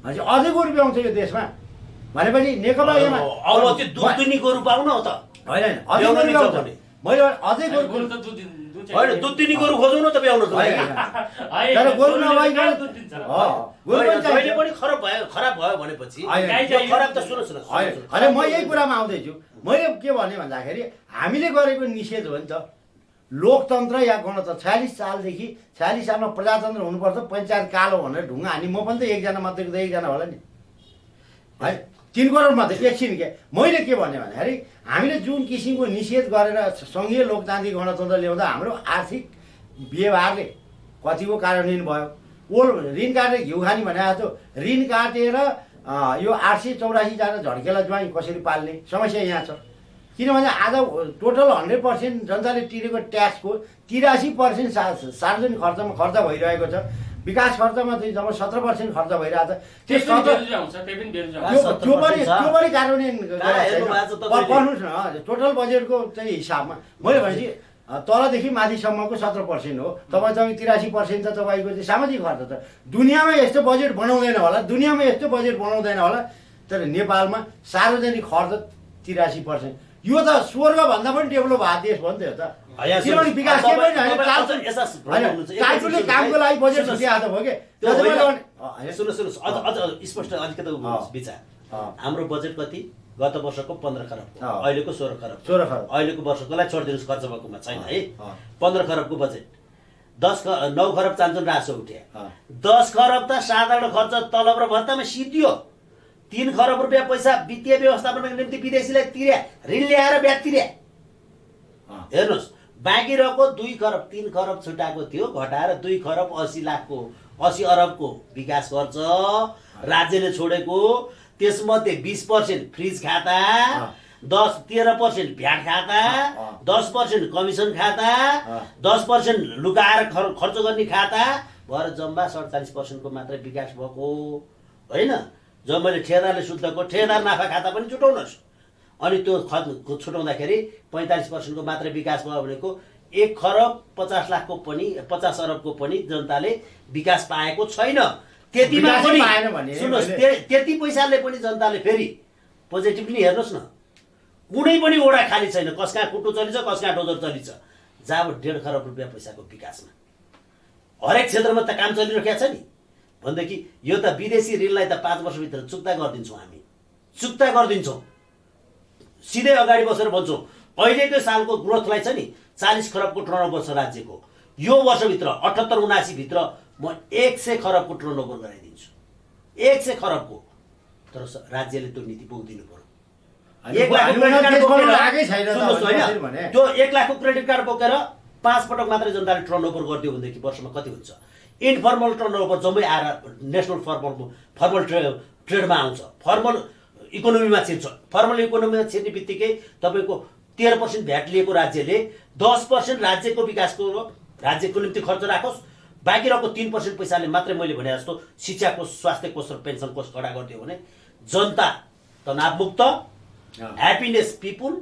अझै गोरु बिहा आउँछ यो देशमा भनेपछि नेकपा एमाले अब त्यो दुधुनी गोरु पाउन हो त होइन अझै ल्याउन गोरु मिल्छ ल्याउँछ। भने। मैले अझै गोरु गोरु त दुध होइन दुधुनी गोरु खोजौँ न त ब्याउन त होइन, तर गोरु नभइकन गोरु पनि जहिले चाहिन्छ। पनि खराब भयो भनेपछि होइन, यो खराब त सुन्नुहोस् न होइन म यही कुरामा आउँदैछु। मैले के भने भन्दाखेरि हामीले गरेको निषेध हो नि त लोकतन्त्र या गणतन्त्र 46 सालदेखि 46 सालमा प्रजातन्त्र हुनुपर्छ पञ्चायत कालो भनेर ढुङ्गा हानी म पनि त एकजना मध्येको त एकजना होला नि है 3 करोड मात्रै एकछिन के मैले के भने भन्दाखेरि हामीले जुन किसिमको निषेध गरेर सङ्घीय लोकतान्त्रिक गणतन्त्र ल्याउँदा हाम्रो आर्थिक व्यवहारले कतिको कार्यान्वयन भयो ओल ऋण काटेर घिउ खाने भने जस्तो ऋण काटेर यो 884 जना झड्केला ज्वाइँ कसरी पाल्ने समस्या यहाँ छ। किनभने आज टोटल 100% जनताले तिरेको ट्याक्सको 83% सार्वजनिक खर्चमा खर्च भइरहेको छ। विकास खर्चमा चाहिँ जब 17% खर्च भइरहेको छ। त्यो पनि कार्यान्वयन गर्नुहोस् न। टोटल बजेटको चाहिँ हिसाबमा मैले भनेपछि तलदेखि माथिसम्मको 17% हो। तपाईँ 83% त तपाईँको चाहिँ सामाजिक खर्च छ। दुनियाँमा यस्तो बजेट बनाउँदैन होला, दुनियाँमा यस्तो बजेट बनाउँदैन होला, तर नेपालमा सार्वजनिक खर्च 83%। यो त स्वर्गभन्दा पनि डेभलप भएको देश हो नि त यो त। किनभने विकास के पनि होइन, टाल्टुले कामको लागि बजेट छुट्याएको त भयो कि। सुन्नुहोस् अझ स्पष्ट अलिकति विचार हाम्रो बजेट कति गत वर्षको 15 खरब अहिलेको 16 खरब अहिलेको वर्षकोलाई छोडिदिनुहोस् खर्च भएकोमा छैन है 15 खरबको बजेट 9 खरब चान्चुन रासो उठ्यो 10 खरब त साधारण खर्च तलब र भत्तामा सिद्धियो 3 खरब रुपियाँ पैसा वित्तीय व्यवस्थापनको निम्ति विदेशीलाई तिर्या ऋण ल्याएर ब्याज तिर्या हेर्नुहोस् बाँकी रहेको 2 खरब 3 खरब छुटाएको थियो घटाएर 2 खरब 80 अरबको विकास खर्च राज्यले छोडेको त्यसमध्ये 20% फ्रिज खाता 13% भ्याट खाता 10% कमिसन खाता 10% लुकाएर खर्च गर्ने खाता भएर जम्मा 47% को मात्रै विकास भएको होइन। जब मैले ठेदारले सुत्दाको ठेदार नाफा खाता पनि छुटाउनुहोस् अनि त्यो छुटाउँदाखेरि 45% को मात्रै विकास भयो भनेको 1 खरब 50 लाखको पनि 50 अरबको पनि जनताले विकास पाएको छैन। त्यतिमा पनि सुन्नुहोस् त्यति पैसाले पनि जनताले फेरि पोजिटिभली हेर्नुहोस् न कुनै पनि ओडा खाली छैन कसका कुटो चलिन्छ कसका डोजर चलिन्छ जहाँ 1.5 खरब रुपियाँ पैसाको विकासमा हरेक क्षेत्रमा त काम चलिरहेको छ नि भनेदेखि यो त विदेशी ऋणलाई त 5 वर्षभित्र चुक्ता गरिदिन्छौँ हामी चुक्ता गरिदिन्छौँ सिधै अगाडि बसेर भन्छौँ अहिलेको सालको ग्रोथलाई छ नि 40 खरबको टर्नओभर छ राज्यको यो वर्षभित्र 78-79 भित्र म 100 खरबको टर्नओभर गराइदिन्छु 100 खरबको तर राज्यले त्यो नीति बोकिदिनु पर्यो 1 लाख त्यो 1 लाखको क्रेडिट कार्ड बोकेर 5 पटक मात्रै जनताले टर्नओभर गरिदियो भनेदेखि वर्षमा कति हुन्छ। इन्फर्मल टर्नओभर जम्मै आएर नेसनल फर्मल ट्रेडमा आउँछ फर्मल इकोनोमीमा छिर्छ फर्मल इकोनोमीमा छिर्ने बित्तिकै तपाईँको 13% भ्याट लिएको राज्यले 10% राज्यको विकासको राज्यको निम्ति खर्च राखोस् बाँकी रहेको 3% पैसाले मात्रै मैले भने जस्तो शिक्षाको स्वास्थ्य कोष र पेन्सन कोष खडा गरिदियो भने जनता तनावमुक्त ह्याप्पिनेस पिपुल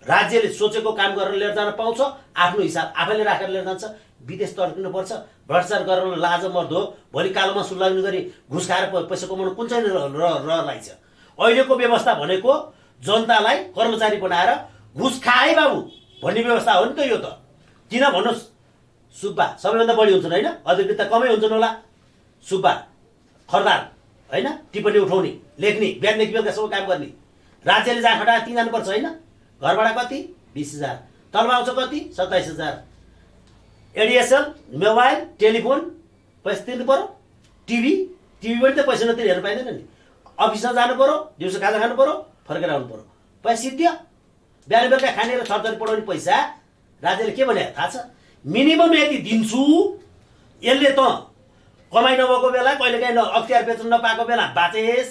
राज्यले सोचेको काम गरेर लिएर जान पाउँछ आफ्नो हिसाब आफैले राखेर लिएर जान्छ। विदेश तर्किनु पर्छ भ्रष्टाचार गरेर लाज मर्दो भोलि कालोमा सुल्लाउने गरी घुस खाएर पैसा कमाउनु कुन चाहिँ रहलाई छ। अहिलेको व्यवस्था भनेको जनतालाई कर्मचारी बनाएर घुस खाए बाबु भन्ने व्यवस्था हो नि त यो त। किन भन्नुहोस् सुब्बा सबैभन्दा बढी हुन्छन् होइन अधिकृत त कमै हुन्छन् होला सुब्बा खरदार होइन टिप्पणी उठाउने लेख्ने बिहानदेखि बेलुकासम्म काम गर्ने राज्यले जहाँ खटाएर ती जानुपर्छ होइन घरबाट कति 20,000 तलमा आउँछ कति 27,000 एडिएसएल मोबाइल टेलिफोन पैसा तिर्नु पर्यो टिभी पनि त पैसा नतिरेर हेर्नु पाइँदैन नि अफिसमा जानु पर्यो दिउँसो खाजा खानु पर्यो फर्केर आउनु पर्यो पैसा सिद्धियो बिहान बेलुका खाने र छोराछोरी पढाउने पैसा राज्यले के भने थाहा छ मिनिमम यति दिन्छु यसले त कमाइ नभएको बेला कहिलेकाहीँ अख्तियार बेच्न नपाएको बेला बाचेस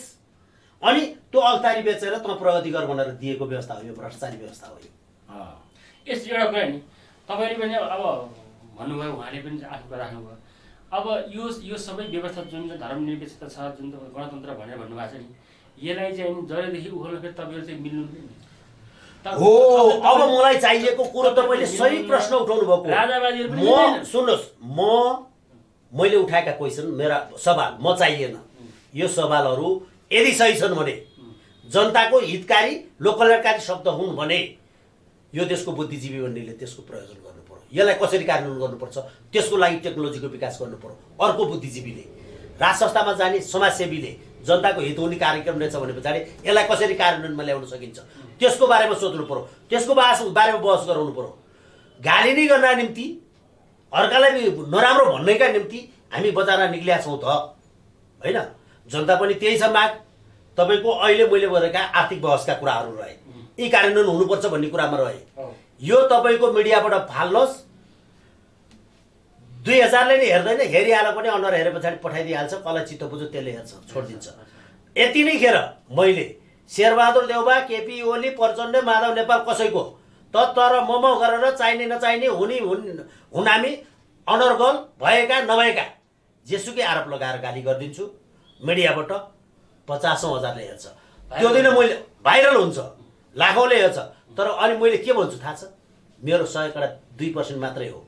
अनि त्यो अख्तियारी बेचेर त प्रगति गर भनेर दिएको व्यवस्था हो यो भ्रष्टाचारी व्यवस्था हो यो। यस्तो एउटा कुरा नि तपाईँले पनि अब भन्नुभयो उहाँले पनि आफ्नो राख्नुभयो अब यो सबै व्यवस्था जुन चाहिँ धर्मनिरपेक्षता छ जुन गणतन्त्र भनेर भन्नुभएको छ नि यसलाई चाहिँ जहिलेदेखि उखाल्नु फेरि तपाईँहरू चाहिँ मिल्नु हो। अब मलाई चाहिएको कुरो तपाईँले सही प्रश्न उठाउनु भएको म सुन्नुहोस् मैले उठाएका क्वेसन मेरा सवाल म चाहिएन यो सवालहरू यदि सही छन् भने जनताको हितकारी लोककल्याणकारी शब्द हुन् भने यो देशको बुद्धिजीवी भन्नेले त्यसको प्रयोजन गर्नु पर्यो। यसलाई कसरी कार्यान्वयन गर्नुपर्छ त्यसको लागि टेक्नोलोजीको विकास गर्नु पर्यो। अर्को बुद्धिजीवीले राज संस्थामा जाने समाजसेवीले जनताको हित हुने कार्यक्रम रहेछ भने पछाडि यसलाई कसरी कार्यान्वयनमा ल्याउन सकिन्छ त्यसको बारेमा सोच्नु पर्यो, त्यसको बारेमा बहस गराउनु पर्यो। गाली नै गर्न निम्ति अर्कालाई नराम्रो भन्नेका निम्ति हामी बजारमा निक्लिया छौँ त होइन। जनता पनि त्यही छ माग। तपाईँको अहिले मैले गरेका आर्थिक बहसका कुराहरू रहे, यी कार्यान्वयन हुनुपर्छ भन्ने कुरामा रहे। यो तपाईँको मिडियाबाट फाल्नुहोस्, 2000ले नै हेर्दैन, हेरिहाल्यो भने अनुहार हेरे पछाडि पठाइदिइहाल्छ, कसलाई चित्त बुझ्यो त्यसले हेर्छ, छोडिदिन्छ। यति नै खेर मैले शेरबहादुर देउबा, केपी ओली, प्रचण्ड, माधव नेपाल कसैको तर मम गरेर चाहिने नचाहिने हुनामी अनर्गल भएका नभएका जेसुकै आरोप लगाएर गाली गरिदिन्छु मिडियाबाट 50,000ले हेर्छ। त्यो दिन मैले भाइरल हुन्छ, लाखौँले हेर्छ। तर अनि मैले के भन्छु थाहा छ? मेरो 100 2% मात्रै हो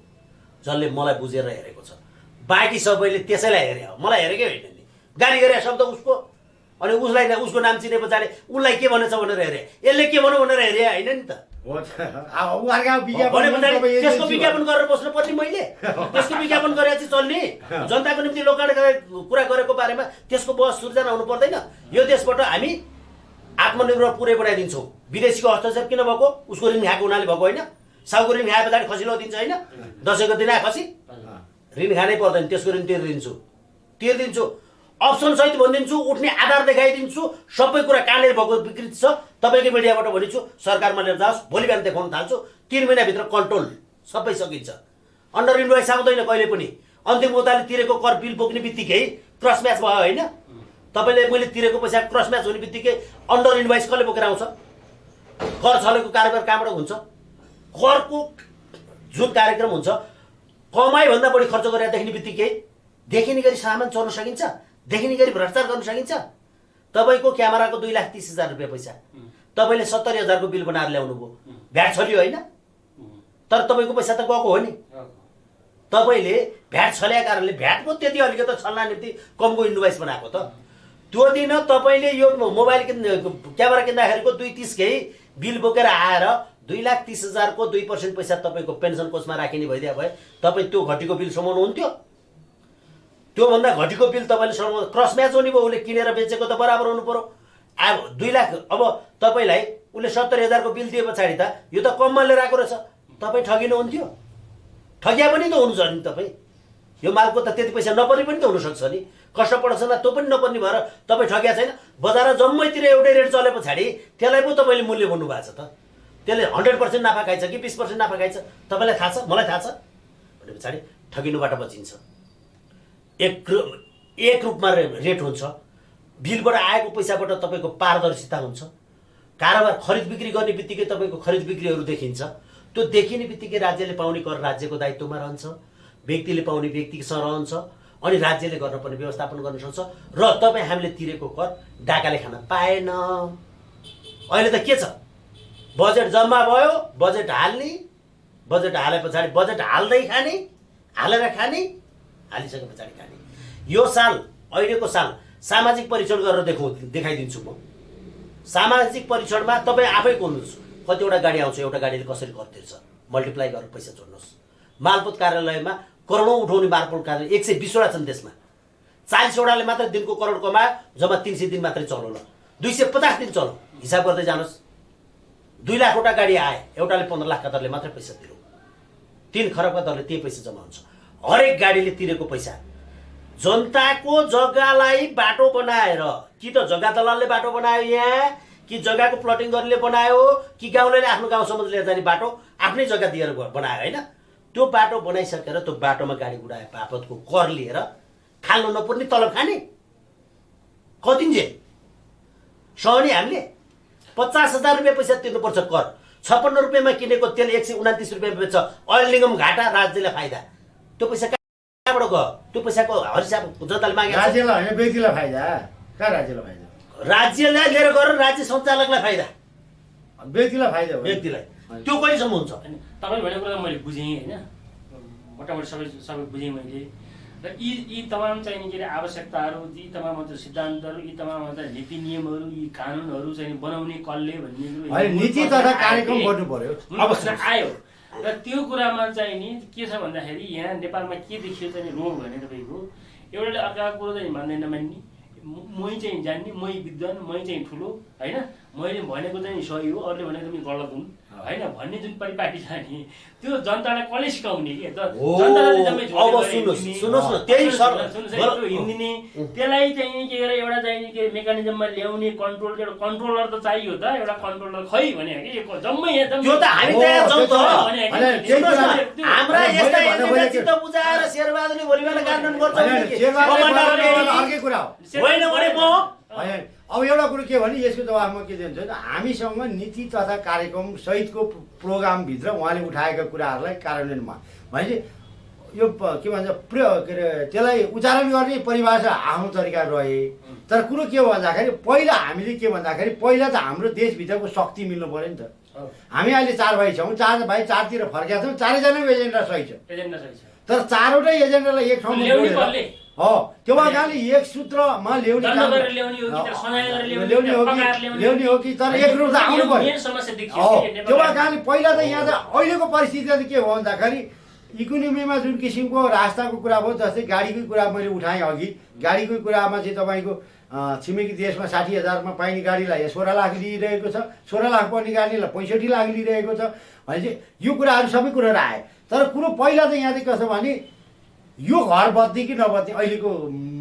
जसले मलाई बुझेर हेरेको छ, बाँकी सबैले त्यसैलाई हेरे हो, मलाई हेरेकै होइन नि। गाली गरे शब्द उसको, अनि उसलाई उसको नाम चिने पछाडि उसलाई के भनेछ भनेर हेरे, यसले के भन्यो भनेर हेरे होइन नि त। त्यसको विज्ञापन गरेर बस्नु पर्ने मैले, त्यसको विज्ञापन गरेर चाहिँ चल्ने, जनताको निम्ति लोककल्याणकारी कुरा गरेको बारेमा त्यसको बहस सृजना हुनु पर्दैन। यो देशबाट हामी आत्मनिर्भर पुरै बनाइदिन्छौँ। विदेशीको हस्तक्षेप किन भएको? उसको ऋण खाएको हुनाले भएको होइन। साउको ऋण खाए पछाडि खसीलो दिन्छ होइन, दसैँको दिन आए खसी ऋण खानै पर्दैन, त्यसको ऋण तिर्दिन्छु अप्सन सहित भनिदिन्छु, उठ्ने आधार देखाइदिन्छु, सबै कुरा कहाँनिर भएको विकृति छ तपाईँको मिडियाबाट भनिन्छु, सरकारमा लिएर जाओस्, भोलि बिहान देखाउन थाल्छु। 3 महिनाभित्र कन्ट्रोल सबै सकिन्छ। अन्डर इन्भोइस आउँदैन कहिले पनि। अन्तिम मुद्दाले तिरेको कर बिल बोक्ने बित्तिकै क्रस म्याच भयो होइन। तपाईँले मैले तिरेको पैसा क्रस म्याच हुने बित्तिकै अन्डर इन्भोइस कसले बोकेर आउँछ? कर छलेको कारोबार कहाँबाट हुन्छ? करको जुन कार्यक्रम हुन्छ कमाइभन्दा बढी खर्च गरेर देख्ने बित्तिकै देखिने गरी सामान चोर्न सकिन्छ, देखिने गरी भ्रष्टाचार गर्न सकिन्छ। तपाईँको क्यामेराको 2,30,000 रुपियाँ पैसा तपाईँले 70,000 को बिल बनाएर ल्याउनु भयो, भ्याट छलियो होइन। तर तपाईँको पैसा त गएको हो नि। तपाईँले भ्याट छल्या कारणले भ्याटको त्यति अलिकति छल्न निम्ति कमको इन्भोइस बनाएको त। त्यो दिन तपाईँले यो मोबाइल क्यामेरा किन्दाखेरिको 2,30 कै बिल बोकेर आएर 2,30,000 को 2% पैसा तपाईँको पेन्सन कोषमा राखिने भइदिया भए तपाईँ त्यो घटीको बिल समाउनुहुन्थ्यो। त्योभन्दा घटीको बिल तपाईँले समाउनु, क्रस म्याच हुने भयो, उसले किनेर बेचेको त बराबर हुनु पर्यो। 2 लाख अब तपाईँलाई उसले 70,000 को बिल दिए पछाडि त यो त कममा लिएर आएको रहेछ, तपाईँ ठगिनुहुन्थ्यो। ठगिया पनि त हुनुहुन्छ नि तपाईँ। यो मालको त त्यति पैसा नपर्ने पनि त हुनसक्छ नि, कष्ट प्रोडक्सनमा त्यो पनि नपर्ने भएर तपाईँ ठगिया छैन। बजार जम्मैतिर एउटै रेट चले पछाडि त्यसलाई पो तपाईँले मूल्य भन्नु भएको छ त। त्यसले 100% नाफा खाइछ कि 20% नाफा खाइछ तपाईँलाई थाहा छ, मलाई थाहा छ भने पछाडि ठगिनुबाट बचिन्छ। एक रूपमा रेट हुन्छ, बिलबाट आएको पैसाबाट तपाईँको पारदर्शिता हुन्छ। कारोबार खरिद बिक्री गर्ने बित्तिकै तपाईँको खरिद बिक्रीहरू देखिन्छ। त्यो देखिने बित्तिकै राज्यले पाउने कर राज्यको दायित्वमा रहन्छ, व्यक्तिले पाउने व्यक्तिसँग रहन्छ, अनि राज्यले गर्नुपर्ने व्यवस्थापन गर्न सक्छ। र तपाईँ हामीले तिरेको कर डाकाले खान पाएन। अहिले त के छ? बजेट जम्मा भयो, बजेट हाल्ने, बजेट हाले पछाडि बजेट हाल्दै खाने, हालेर खाने, हालिसके पछाडि खाने। यो साल अहिलेको साल सामाजिक परीक्षण गरेर देखाइदिन्छु म। सामाजिक परीक्षणमा तपाईँ आफै खोल्नुहोस्, कतिवटा गाडी आउँछ, एउटा गाडीले कसरी कर तिर्छ, मल्टिप्लाई गरेर पैसा जोड्नुहोस्। मालपोत कार्यालयमा करोडौँ उठाउने मालपोत कार्यालय 120 वटा छन् देशमा। 40 वटाले मात्र दिनको करोड कमायो, जम्मा 300 दिन मात्रै चलाउन, 250 दिन चलाउ, हिसाब गर्दै जानुहोस्। 2 लाखवटा गाडी आए, एउटाले 15 लाखका दरले मात्रै पैसा तिरौ, 3 खरबका दरले त्यही पैसा जम्मा हुन्छ। हरेक गाडीले तिरेको पैसा जनताको जग्गालाई बाटो बनाएर, कि त जग्गा दलालले बाटो बनायो यहाँ, कि जग्गाको प्लटिङ गर्नेले बनायो, कि गाउँले आफ्नो गाउँसम्म लिएर जाने बाटो आफ्नै जग्गा दिएर बनायो होइन। त्यो बाटो बनाइसकेर त्यो बाटोमा गाडी गुडाए बापतको कर लिएर खानु नपर्ने तलब खाने कतिन्जे सहने। हामीले 50,000 रुपियाँ पैसा तिर्नुपर्छ कर। 56 रुपियाँमा किनेको तेल 129 रुपियाँ बेच्छ, ओइल निगम घाटा, राज्यले फाइदा। त्यो पैसा कहाँबाट गयो? त्यो पैसाको हरिसाब जनताले मागे। राज्यलाई होइन, व्यक्तिलाई फाइदा। कहाँ राज्यलाई फाइदा? राज्यलाई लिएर गएर राज्य सञ्चालकलाई फाइदा, व्यक्तिलाई फाइदा हो। व्यक्तिलाई त्यो कहिलेसम्म हुन्छ? तपाईँ भनेको कुरा त मैले बुझेँ होइन, मोटामोटी सबै बुझेँ मैले। र यी तमाम चाहिँ नि के अरे आवश्यकताहरू, यी तमाम सिद्धान्तहरू, यी तमाम नीति नियमहरू, यी कानुनहरू चाहिँ बनाउने कसले भन्ने होइन, नीति तथा कार्यक्रम गर्नु पर्यो अवश्य आयो। र त्यो कुरामा चाहिँ नि के छ भन्दाखेरि यहाँ नेपालमा के देखियो चाहिँ रोग भने तपाईँको एउटाले अर्काको कुरो चाहिँ मान्दैन मान्ने, मै चाहिँ जान्ने, मै विद्वान, मै चाहिँ ठुलो होइन, मैले भनेको चाहिँ सही हो, अरूले भनेको पनि गलत हुन् होइन भन्ने जुन परिपाटी छ नि त्यो जनतालाई कसले सिकाउने के त? जनताले जम्मै सुन्नुहोस् न, त्यही हिँडिदिने त्यसलाई चाहिँ के अरे एउटा चाहिँ के मेकानिजममा ल्याउने कन्ट्रोल, एउटा कन्ट्रोलर त चाहियो त, एउटा कन्ट्रोलर खै भने कि जम्मै त्यो त हामी तयार छौँ त। हाम्रा यस्ता एजेन्डा चित्त बुझाएर शेरबहादुरले भोलि बिहान कानुन गर्छ अर्कै कुरा हो होइन भने म होइन। अब एउटा कुरो के भने यसको जवाबमा के दिन्छ भने हामीसँग नीति तथा कार्यक्रम सहितको प्रोग्रामभित्र उहाँले उठाएका कुराहरूलाई कार्यान्वयनमा भनेपछि यो के भन्छ के अरे त्यसलाई उच्चारण गर्ने परिभाषा आफ्नो तरिका रहे। तर कुरो के हो भन्दाखेरि पहिला हामीले के भन्दाखेरि पहिला त हाम्रो देशभित्रको शक्ति मिल्नु पऱ्यो नि त। हामी अहिले 4 भाइ छौँ, 4 भाइ 4तिर फर्केका छौँ, चारैजनाको एजेन्डा सही छ। तर चारवटै एजेन्डालाई एक ठाउँमा हो त्यो भएकाले एक सूत्रमा ल्याउने हो कि तर एक रूप त आउनु पर्यो। त्यो भएकाले पहिला त यहाँ त अहिलेको परिस्थिति त के हो भन्दाखेरि इकोनोमीमा जुन किसिमको रास्ताको कुरा भयो, जस्तै गाडीकै कुरा मैले उठाएँ अघि, गाडीकै कुरामा चाहिँ तपाईँको छिमेकी देशमा 60,000मा पाइने गाडीलाई 16 लाख लिइरहेको छ, 16 लाख पर्ने गाडीलाई 65 लाख लिइरहेको छ भनेपछि यो कुराहरू सबै कुराहरू आए। तर कुरो पहिला त यहाँ चाहिँ कसो भने यो घर बत्ने कि नबत्ने अहिलेको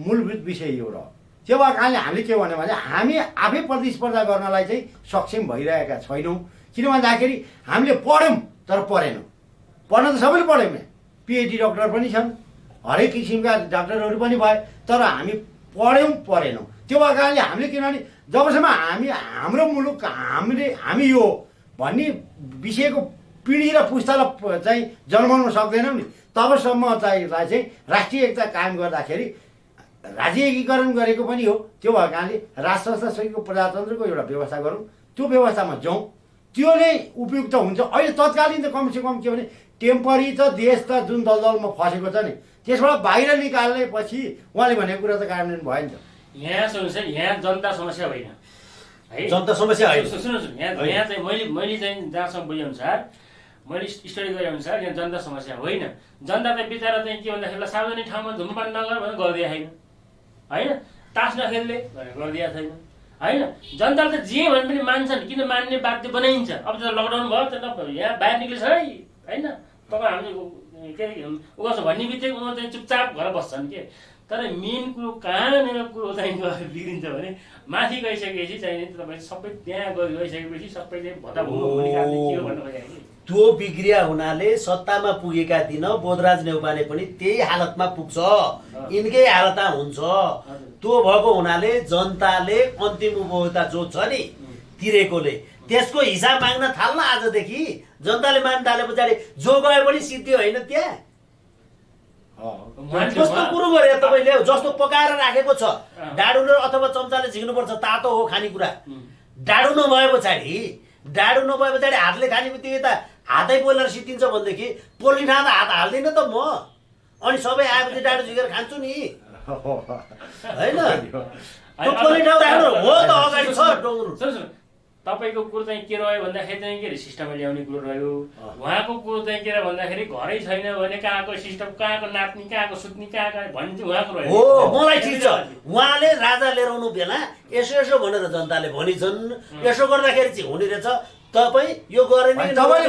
मूलभूत विषय यो रह्यो। त्यो भएको कारणले हामीले के भन्यो भने हामी आफै प्रतिस्पर्धा गर्नलाई चाहिँ सक्षम भइरहेका छैनौँ। किन भन्दाखेरि हामीले पढ्यौँ तर पढेनौँ। पढ्न त सबैले पढ्यौँ, पिएचडी डक्टर पनि छन्, हरेक किसिमका डाक्टरहरू पनि भए, तर हामी पढ्यौँ पढेनौँ। त्यो भएको कारणले हामीले किनभने जबसम्म हाम्रो मुलुक हामी यो भन्ने विषयको पिँढी र पुस्तालाई चाहिँ जन्माउन सक्दैनौँ नि तबसम्म चाहिँ राष्ट्रिय एकता कायम गर्दाखेरि राज्य एकीकरण गरेको पनि हो। त्यो भएको कारणले राज संस्थासहितको प्रजातन्त्रको एउटा व्यवस्था गरौँ, त्यो व्यवस्थामा जाउँ, त्यो नै उपयुक्त हुन्छ। अहिले तत्कालीन त कमसेकम के भने टेम्परी त देश त जुन दलदलमा फसेको छ नि त्यसबाट बाहिर निकाल्नेपछि उहाँले भनेको कुरा त कार्यान्वयन भयो नि त। यहाँ सुन्नुहोस् है, यहाँ जनता समस्या होइन है, जनता समस्या होइन। सुन्नुहोस् यहाँ चाहिँ मैले चाहिँ जहाँसम्म बुझेअनुसार मैले स्टडी गरेअनुसार यहाँ जनता समस्या होइन। जनता चाहिँ बिचरा चाहिँ के भन्दाखेरि सार्वजनिक ठाउँमा धुमपान नगर भनेर गरिदिएको छैन होइन, तास नखेल्ने भनेर गरिदिएको छैन होइन। जनताले त जे भने पनि मान्छन्, किन मान्ने बाध्य बनाइन्छ। अब त लकडाउन भयो त यहाँ बाहिर निक्लिन्छ है होइन, तपाईँ हामीले के अरे उ गर्छ भन्ने बित्तिकै उनीहरू चाहिँ चुपचाप घर बस्छन् के। तर मेन कुरो कहाँनिर कुरो चाहिँ बिग्रिन्छ भने माथि गइसकेपछि चाहिँ तपाईँ सबै त्यहाँ गइसकेपछि सबै चाहिँ भत्ताभुङ हुने कारण के हो भन्नु खोजेको कि त्यो बिग्रिया हुनाले सत्तामा पुगेका दिन बोधराज नेउपाने पनि त्यही हालतमा पुग्छ, यिनकै हालतमा हुन्छ। त्यो भएको हुनाले जनताले अन्तिम उपभोक्ता जो छ नि तिरेकोले त्यसको हिसाब माग्न थाल्न आजदेखि। जनताले माग्न थाले पछाडि जो गए पनि सिद्धि होइन। त्यहाँ कस्तो कुरो गरे तपाईँले, जस्तो पकाएर राखेको छ डाडुले अथवा चम्चाले झिक्नुपर्छ, तातो हो खानेकुरा। डाडु नभए पछाडि हातले खाने बित्तिकै त हातै बोलेर सिद्धिन्छ भनेदेखि पोल्ने ठाउँ त हात हाल्दैन त म, अनि सबै आएपछि डाडु झिकेर खान्छु नि होइन। त्यो पोल्ने ठाउँ राख्नु हो त अगाडि छ डोङ्ग्रो। तपाईँको कुरो चाहिँ के रह्यो भन्दाखेरि चाहिँ के अरे सिस्टममा ल्याउने कुरो रह्यो। उहाँको कुरो चाहिँ के भन्दाखेरि घरै छैन भने कहाँको सिस्टम, कहाँको नाच्ने, कहाँको सुत्ने, कहाँ भन्ने चाहिँ उहाँको रह्यो। हो मलाई ठिक छ, उहाँले राजा लिएर आउनु बेला यसो भनेर जनताले भनिन्छन्, यसो गर्दाखेरि चाहिँ हुने रहेछ। तपाईँ यो गरे नि अहिले राजालाई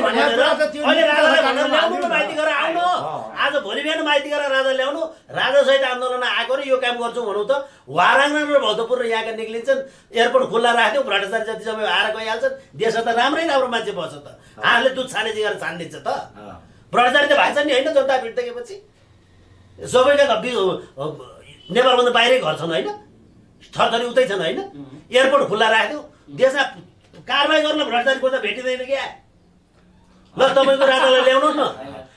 भनेर ल्याउनु न, माइती गरेर आउनु। आज भोलि बिहान माइती गरेर राजा ल्याउनु, राजासहित आन्दोलन आएको र यो काम गर्छौँ भनौँ त वाराङ र भौतपुर र यहाँका निक्लिन्छन्। एयरपोर्ट खुल्ला राख्थ्यौँ, भ्रष्टाचारी जति सबै आएर गइहाल्छन्। देशमा त राम्रै राम्रो मान्छे बस्छ त, आले दुध छाने जिगर छानिदिन्छ त। भ्रष्टाचारी त भएको छ नि होइन, जनता भिडिसकेपछि सबैका नेपालभन्दा बाहिरै घर छन् होइन, थरथरी उतै छन् होइन। एयरपोर्ट खुल्ला राख्थ्यौँ, देशमा कारबाही गर्न भ्रष्टाचारी खोज्दा भेटिँदैन क्या। ल तपाईँको राजालाई ल्याउनुहोस् न,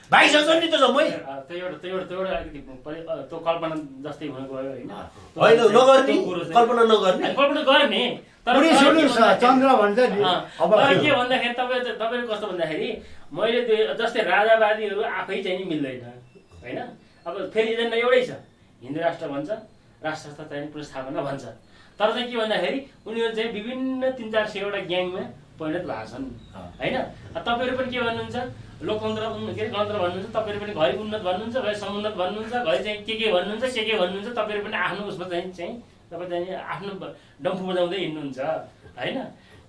भाइसँग नि त जम्मै त्यो कल्पना जस्तै हुनको भयो होइन, नगर्ने कल्पना गर्ने। तर चन्द्र भन्छ नि। अब के भन्दाखेरि तपाईँको कस्तो भन्दाखेरि मैले जस्तै राजावादीहरू आफै चाहिँ नि मिल्दैन होइन, अब फेरि एजेन्डा एउटै छ, हिन्दू राष्ट्र भन्छ, राष्ट्र चाहिँ पुनर्स्थापना भन्छ। तर चाहिँ के भन्दाखेरि उनीहरू चाहिँ विभिन्न 300-400 वटा ग्याङमा परिणत भएको छन् होइन। तपाईँहरू पनि के भन्नुहुन्छ, लोकतन्त्र के अरे गणतन्त्र भन्नुहुन्छ, तपाईँहरू पनि घरि उन्नत भन्नुहुन्छ, घरि समुन्नत भन्नुहुन्छ, घरि चाहिँ के भन्नुहुन्छ, के भन्नुहुन्छ, तपाईँहरू पनि आफ्नो उसमा चाहिँ तपाईँ चाहिँ आफ्नो डम्फु बजाउँदै हिँड्नुहुन्छ होइन।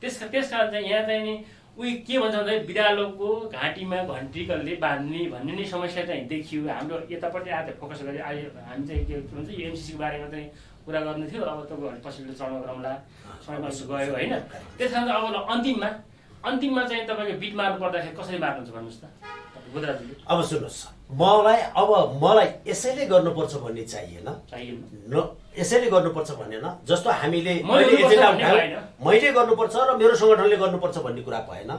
त्यस कारण चाहिँ यहाँ चाहिँ नि उयो के भन्छ भन्दाखेरि बिरालोको घाँटीमा घन्टिकलले बाँध्ने भन्ने नै समस्या चाहिँ देखियो। हाम्रो यतापट्टि आज फोकस गरे अहिले हामी चाहिँ के भन्छ यो एमसिसीको बारेमा चाहिँ कुरा गर्नु थियो। अब तपाईँ पछिल्लो चढ्न गरौँला, समयमा गयो होइन। त्यस कारण चाहिँ अब अन्तिममा चाहिँ तपाईँको बिट मार्नु पर्दाखेरि कसरी मार्नुहुन्छ भन्नुहोस् त बुधराजले। अब सुन्नुहोस्, मलाई यसैले गर्नुपर्छ भन्ने चाहिएन, यसैले गर्नुपर्छ भनेन। जस्तो हामीले मैले गर्नुपर्छ र मेरो सङ्गठनले गर्नुपर्छ भन्ने कुरा भएन।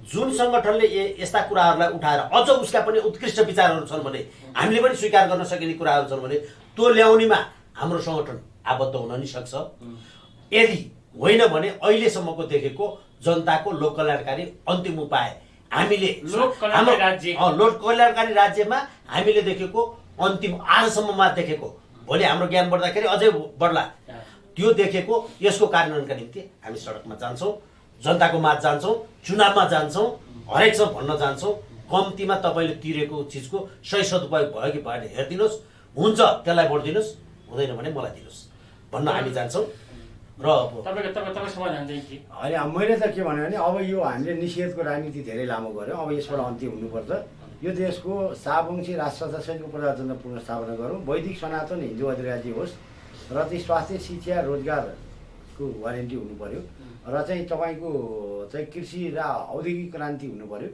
जुन सङ्गठनले यस्ता कुराहरूलाई उठाएर अझ उसका पनि उत्कृष्ट विचारहरू छन् भने, हामीले पनि स्वीकार गर्न सकिने कुराहरू छन् भने त्यो ल्याउनेमा हाम्रो सङ्गठन आबद्ध हुन नि सक्छ। यदि होइन भने अहिलेसम्मको देखेको जनताको लोक कल्याणकारी अन्तिम उपाय हामीले लोक कल्याणकारी राज्यमा हामीले देखेको अन्तिम आजसम्ममा देखेको, भोलि हाम्रो ज्ञान बढ्दाखेरि अझै बढ्ला, त्यो देखेको यसको कार्यान्वयनका निम्ति हामी सडकमा जान्छौँ, जनताको माझ जान्छौँ, चुनावमा जान्छौँ, हरेकसँग भन्न जान्छौँ। कम्तीमा तपाईँले तिरेको चिजको सही सदुपयोग भयो कि भएन हेरिदिनुहोस्, हुन्छ त्यसलाई भोट दिनुहोस्, हुँदैन भने मलाई दिनुहोस् भन्न हामी जान्छौँ। र होइन मैले त के भने अब यो हामीले निषेधको राजनीति धेरै लामो गऱ्यौँ। अब यसबाट अन्त्य हुनुपर्छ। यो देशको शाहवंशी राष्ट्रसहितको प्रजातन्त्र पुनर्स्थापना गरौँ, वैदिक सनातन हिन्दू अधिराज्य होस् र चाहिँ स्वास्थ्य शिक्षा रोजगारको वारेन्टी हुनु पर्यो र चाहिँ तपाईँको चाहिँ कृषि र औद्योगिक क्रान्ति हुनु पर्यो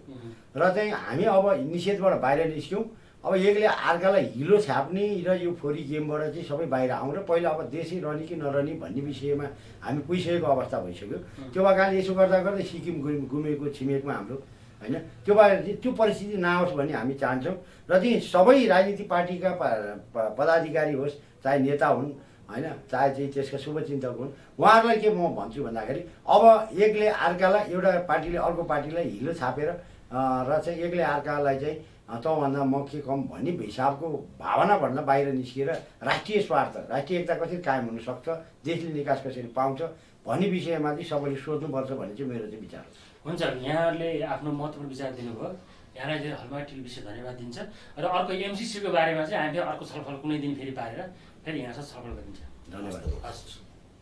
र चाहिँ हामी अब निषेधबाट बाहिर निस्क्यौँ। अब एकले अर्कालाई हिलो छाप्ने र यो फोरी गेमबाट चाहिँ सबै बाहिर आउँ र पहिला अब देशै रहने कि नरहने भन्ने विषयमा हामी पुगिसकेको अवस्था भइसक्यो। त्यो भएकाले यसो गर्दा गर्दै सिक्किम गुमेको छिमेकमा हाम्रो होइन त्यो भएर त्यो परिस्थिति नआओस् भन्ने हामी चाहन्छौँ। र चाहिँ सबै राजनीतिक पार्टीका पदाधिकारी होस्, चाहे नेता हुन् होइन, चाहे चाहिँ त्यसका शुभचिन्तक हुन्, उहाँहरूलाई के म भन्छु भन्दाखेरि अब एकले अर्कालाई एउटा पार्टीले अर्को पार्टीलाई हिलो छापेर र चाहिँ एकले अर्कालाई चाहिँ तँभन्दा म के कम भन्ने हिसाबको भावनाभन्दा बाहिर निस्किएर राष्ट्रिय स्वार्थ, राष्ट्रिय एकता कसरी कायम हुनसक्छ, देशले निकास कसरी पाउँछ भन्ने विषयमा चाहिँ सबैले सोच्नुपर्छ भन्ने चाहिँ मेरो चाहिँ विचार हो। हुन्छ, यहाँहरूले आफ्नो महत्त्वपूर्ण विचार दिनुभयो। यहाँलाई चाहिँ हलमा टिभी विषय धन्यवाद दिन्छ र अर्को एमसिसीको बारेमा चाहिँ हामीले अर्को छलफल कुनै दिन फेरि पारेर फेरि यहाँसँग छलफल गरिन्छ। धन्यवाद। हस्।